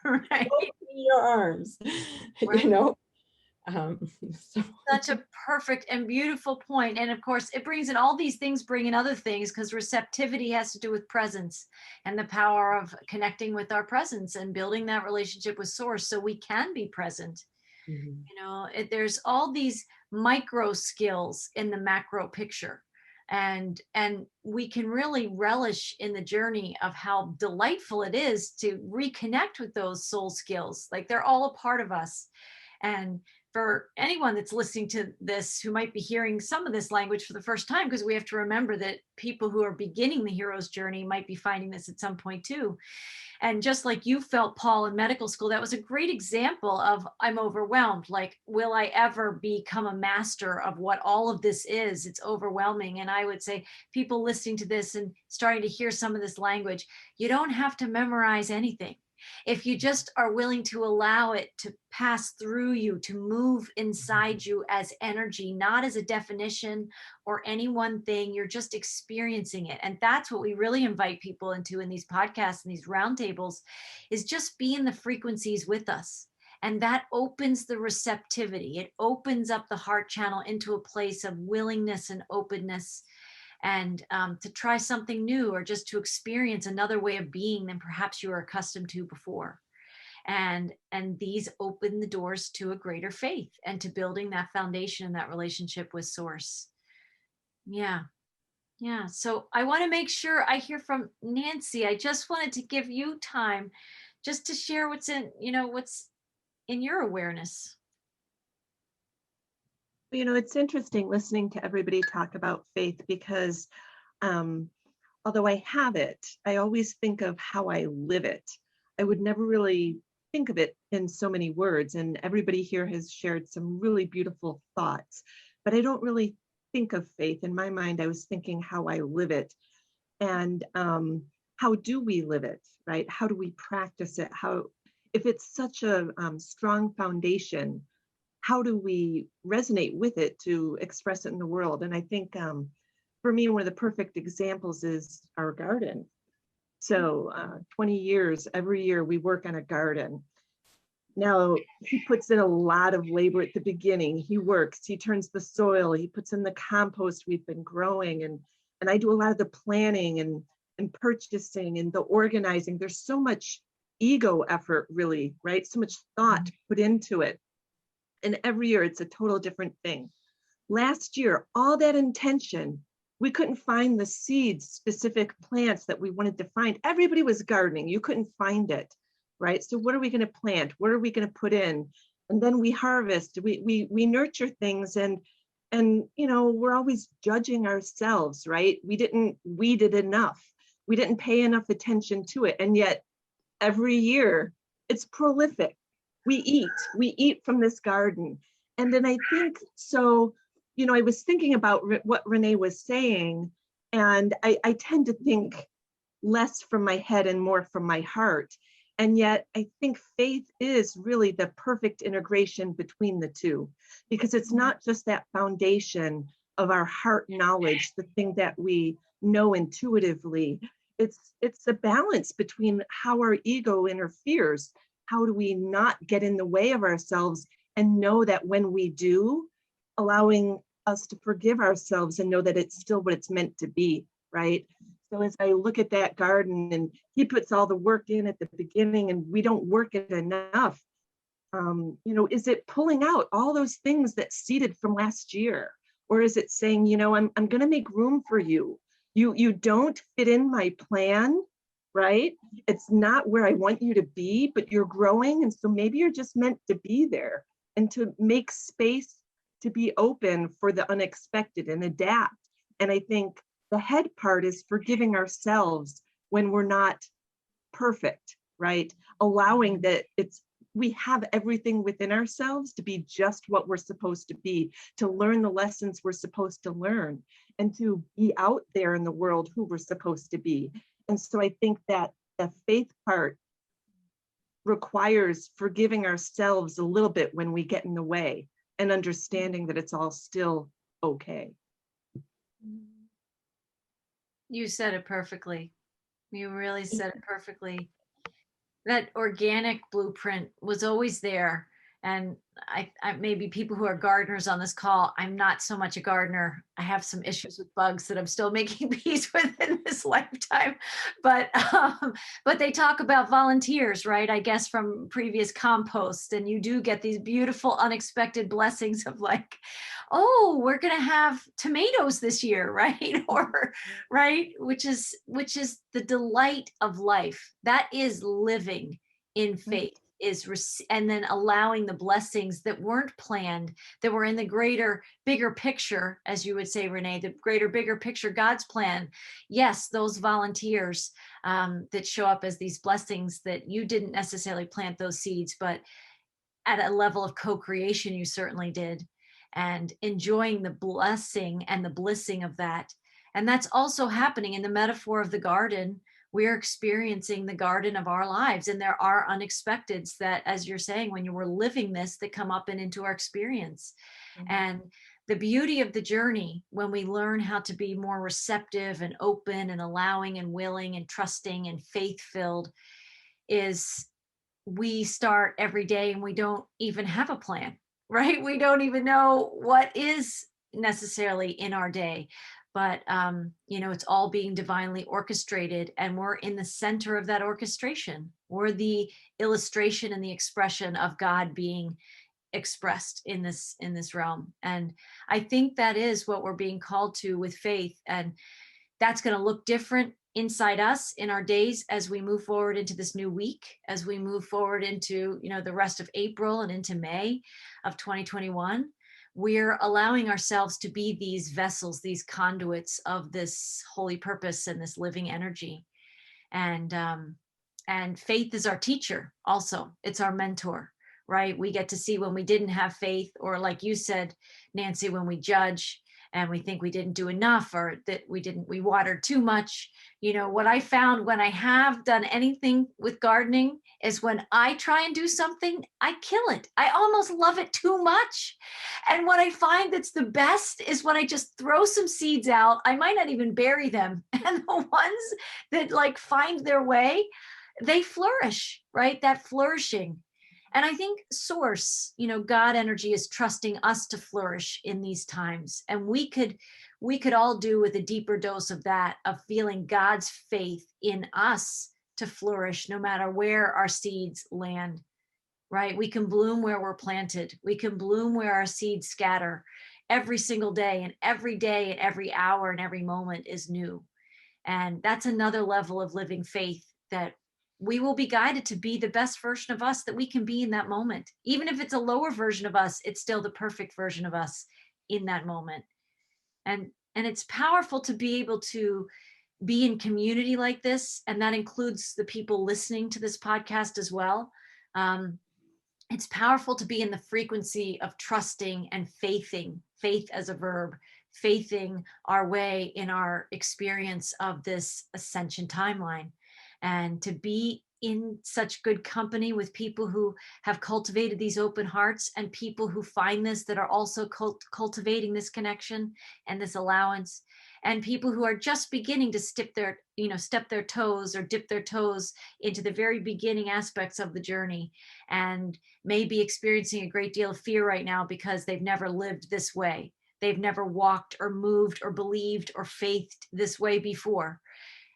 Right. Open your arms. Right. So. Such a perfect and beautiful point. And of course, it brings in all these things, bring in other things, because receptivity has to do with presence and the power of connecting with our presence and building that relationship with source so we can be present. Mm-hmm. There's all these micro skills in the macro picture. And we can really relish in the journey of how delightful it is to reconnect with those soul skills. Like, they're all a part of us. And for anyone that's listening to this who might be hearing some of this language for the first time, because we have to remember that people who are beginning the hero's journey might be finding this at some point too. And just like you felt, Paul, in medical school, that was a great example of, I'm overwhelmed. Like, will I ever become a master of what all of this is? It's overwhelming. And I would say, people listening to this and starting to hear some of this language, you don't have to memorize anything. If you just are willing to allow it to pass through you, to move inside you as energy, not as a definition or any one thing, you're just experiencing it. And that's what we really invite people into in these podcasts and these roundtables, is just be in the frequencies with us. And that opens the receptivity. It opens up the heart channel into a place of willingness and openness, and to try something new, or just to experience another way of being than perhaps you were accustomed to before. And these open the doors to a greater faith and to building that foundation and that relationship with source. Yeah. So I want to make sure I hear from Nancy. I just wanted to give you time just to share what's in your awareness. It's interesting listening to everybody talk about faith, because although I have it, I always think of how I live it. I would never really think of it in so many words, and everybody here has shared some really beautiful thoughts, but I don't really think of faith, in my mind, I was thinking how I live it. And how do we live it, right? How do we practice it? How, if it's such a strong foundation, how do we resonate with it to express it in the world? And I think for me, one of the perfect examples is our garden. So 20 years, every year we work on a garden. Now, he puts in a lot of labor at the beginning. He works, he turns the soil, he puts in the compost we've been growing, and I do a lot of the planning and purchasing and the organizing. There's so much ego effort, really, right? So much thought put into it. And every year it's a total different thing. Last year, all that intention, we couldn't find the seeds, specific plants that we wanted to find. Everybody was gardening, you couldn't find it, right? So what are we going to plant? What are we going to put in? And then we harvest, we nurture things, and you know, we're always judging ourselves, right? We didn't weed it enough. We didn't pay enough attention to it. And yet every year it's prolific. We eat from this garden. And then I think, so, you know, I was thinking about what Renee was saying, and I tend to think less from my head and more from my heart. And yet I think faith is really the perfect integration between the two, because it's not just that foundation of our heart knowledge, the thing that we know intuitively. It's a balance between how our ego interferes. How do we not get in the way of ourselves and know that when we do, allowing us to forgive ourselves and know that it's still what it's meant to be, right? So as I look at that garden, and he puts all the work in at the beginning and we don't work it enough, you know, is it pulling out all those things that seeded from last year? Or is it saying, you know, I'm going to make room for you. You don't fit in my plan, right? It's not where I want you to be, but you're growing. And so maybe you're just meant to be there, and to make space to be open for the unexpected and adapt. And I think the head part is forgiving ourselves when we're not perfect, right? Allowing that we have everything within ourselves to be just what we're supposed to be, to learn the lessons we're supposed to learn, and to be out there in the world who we're supposed to be. And so I think that the faith part requires forgiving ourselves a little bit when we get in the way, and understanding that it's all still okay. You said it perfectly. You really said it perfectly. That organic blueprint was always there. And I maybe people who are gardeners on this call, I'm not so much a gardener. I have some issues with bugs that I'm still making peace with in this lifetime. But they talk about volunteers, right? I guess from previous compost, and you do get these beautiful unexpected blessings of like, oh, we're gonna have tomatoes this year, right? Or right, which is the delight of life. That is living in faith. And then allowing the blessings that weren't planned, that were in the greater, bigger picture, as you would say, Renee, the greater, bigger picture, God's plan. Yes, those volunteers that show up as these blessings that you didn't necessarily plant those seeds, but at a level of co-creation, you certainly did, and enjoying the blessing and the blissing of that. And that's also happening in the metaphor of the garden. We're experiencing the garden of our lives, and there are unexpecteds that, as you're saying, when you were living this, that come up and into our experience. And the beauty of the journey, when we learn how to be more receptive and open and allowing and willing and trusting and faith-filled, is we start every day and we don't even have a plan, right? We don't even know what is necessarily in our day. But, you know, it's all being divinely orchestrated, and we're in the center of that orchestration. We're the illustration and the expression of God being expressed in this realm. And I think that is what we're being called to with faith. And that's going to look different inside us in our days as we move forward into this new week, as we move forward into, you know, the rest of April and into May of 2021. We're allowing ourselves to be these vessels, these conduits of this holy purpose and this living energy. And faith is our teacher also. It's our mentor, right? We get to see when we didn't have faith, or like you said, Nancy, when we judge and we think we didn't do enough, or that we watered too much. What I found when I have done anything with gardening is when I try and do something, I kill it. I almost love it too much. And what I find that's the best is when I just throw some seeds out. I might not even bury them. And the ones that like find their way, they flourish, right? That flourishing. And I think source, God energy is trusting us to flourish in these times. And we could all do with a deeper dose of that, of feeling God's faith in us to flourish no matter where our seeds land, right? We can bloom where we're planted. We can bloom where our seeds scatter every single day, and every hour and every moment is new. And that's another level of living faith, that we will be guided to be the best version of us that we can be in that moment. Even if it's a lower version of us, it's still the perfect version of us in that moment. And it's powerful to be able to be in community like this. And that includes the people listening to this podcast as well. It's powerful to be in the frequency of trusting and faithing, faith as a verb, faithing our way in our experience of this ascension timeline, and to be in such good company with people who have cultivated these open hearts, and people who find this, that are also cultivating this connection and this allowance, and people who are just beginning to step their toes or dip their toes into the very beginning aspects of the journey, and may be experiencing a great deal of fear right now because they've never lived this way. They've never walked or moved or believed or faithed this way before.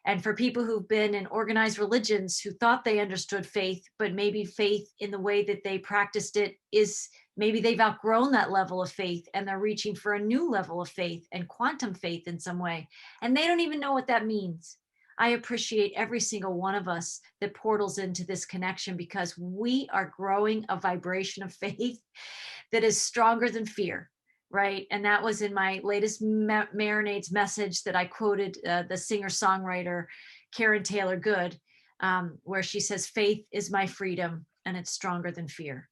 And for people who've been in organized religions, who thought they understood faith, but maybe faith in the way that they practiced it is, maybe they've outgrown that level of faith and they're reaching for a new level of faith and quantum faith in some way. And they don't even know what that means. I appreciate every single one of us that portals into this connection, because we are growing a vibration of faith that is stronger than fear. Right. And that was in my latest Marinades message that I quoted the singer-songwriter Karen Taylor Good, where she says, faith is my freedom and it's stronger than fear.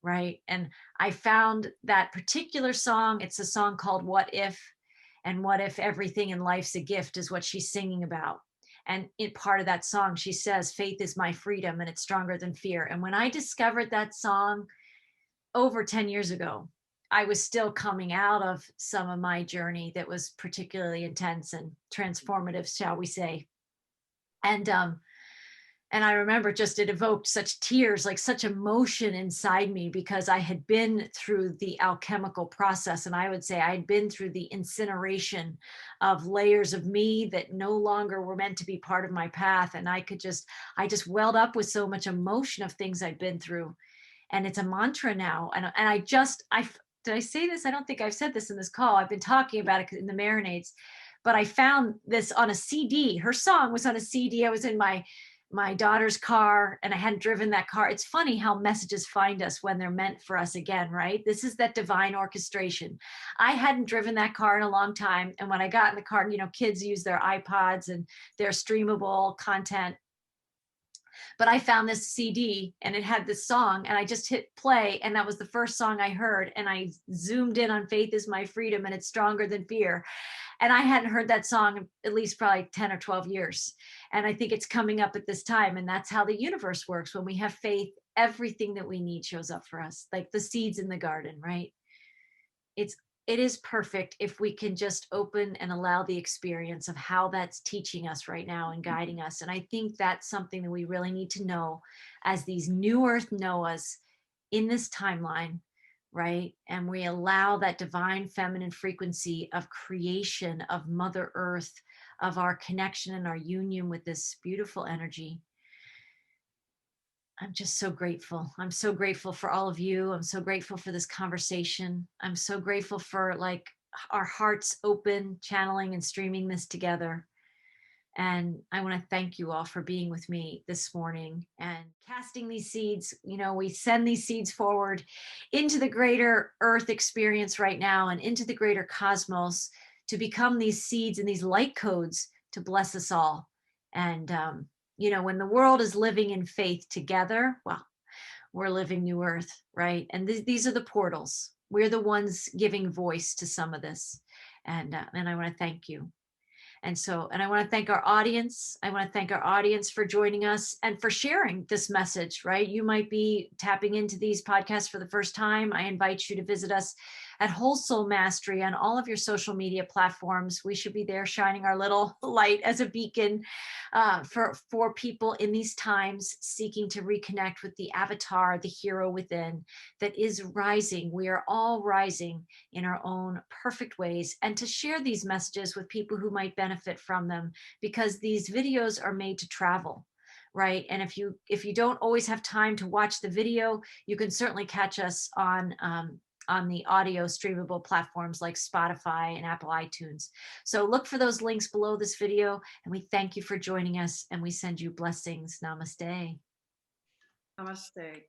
Right. And I found that particular song. It's a song called What If, and what if everything in life's a gift is what she's singing about. And in part of that song, she says, faith is my freedom and it's stronger than fear. And when I discovered that song over 10 years ago, I was still coming out of some of my journey that was particularly intense and transformative, shall we say. And I remember just it evoked such tears, like such emotion inside me, because I had been through the alchemical process. And I would say I'd been through the incineration of layers of me that no longer were meant to be part of my path. And I just welled up with so much emotion of things I'd been through. And it's a mantra now. And did I say this? I don't think I've said this in this call. I've been talking about it in the Marinades, but I found this on a CD. Her song was on a CD. I was in my daughter's car and I hadn't driven that car. It's funny how messages find us when they're meant for us again, right? This is that divine orchestration. I hadn't driven that car in a long time. And when I got in the car, kids use their iPods and their streamable content. But I found this CD and it had this song, and I just hit play, and that was the first song I heard. And I zoomed in on Faith is My Freedom and It's Stronger Than Fear. And I hadn't heard that song at least probably 10 or 12 years. And I think it's coming up at this time. And that's how the universe works. When we have faith, everything that we need shows up for us, like the seeds in the garden, right? It is perfect if we can just open and allow the experience of how that's teaching us right now and guiding us. And I think that's something that we really need to know as these new earth Noahs in this timeline, right? And we allow that divine feminine frequency of creation, of Mother Earth, of our connection and our union with this beautiful energy. I'm just so grateful. I'm so grateful for all of you. I'm so grateful for this conversation. I'm so grateful for our hearts open, channeling and streaming this together. And I want to thank you all for being with me this morning and casting these seeds. We send these seeds forward into the greater earth experience right now and into the greater cosmos to become these seeds and these light codes to bless us all. And, when the world is living in faith together, well, we're living new earth, right? And these are the portals. We're the ones giving voice to some of this. And I want to thank you. And I want to thank our audience. I want to thank our audience for joining us and for sharing this message, right? You might be tapping into these podcasts for the first time. I invite you to visit us at Whole Soul Mastery on all of your social media platforms. We should be there shining our little light as a beacon for people in these times seeking to reconnect with the avatar, the hero within that is rising. We are all rising in our own perfect ways, and to share these messages with people who might benefit from them, because these videos are made to travel, right? And if you don't always have time to watch the video, you can certainly catch us on the audio streamable platforms like Spotify and Apple iTunes. So look for those links below this video, and we thank you for joining us, and we send you blessings. Namaste. Namaste.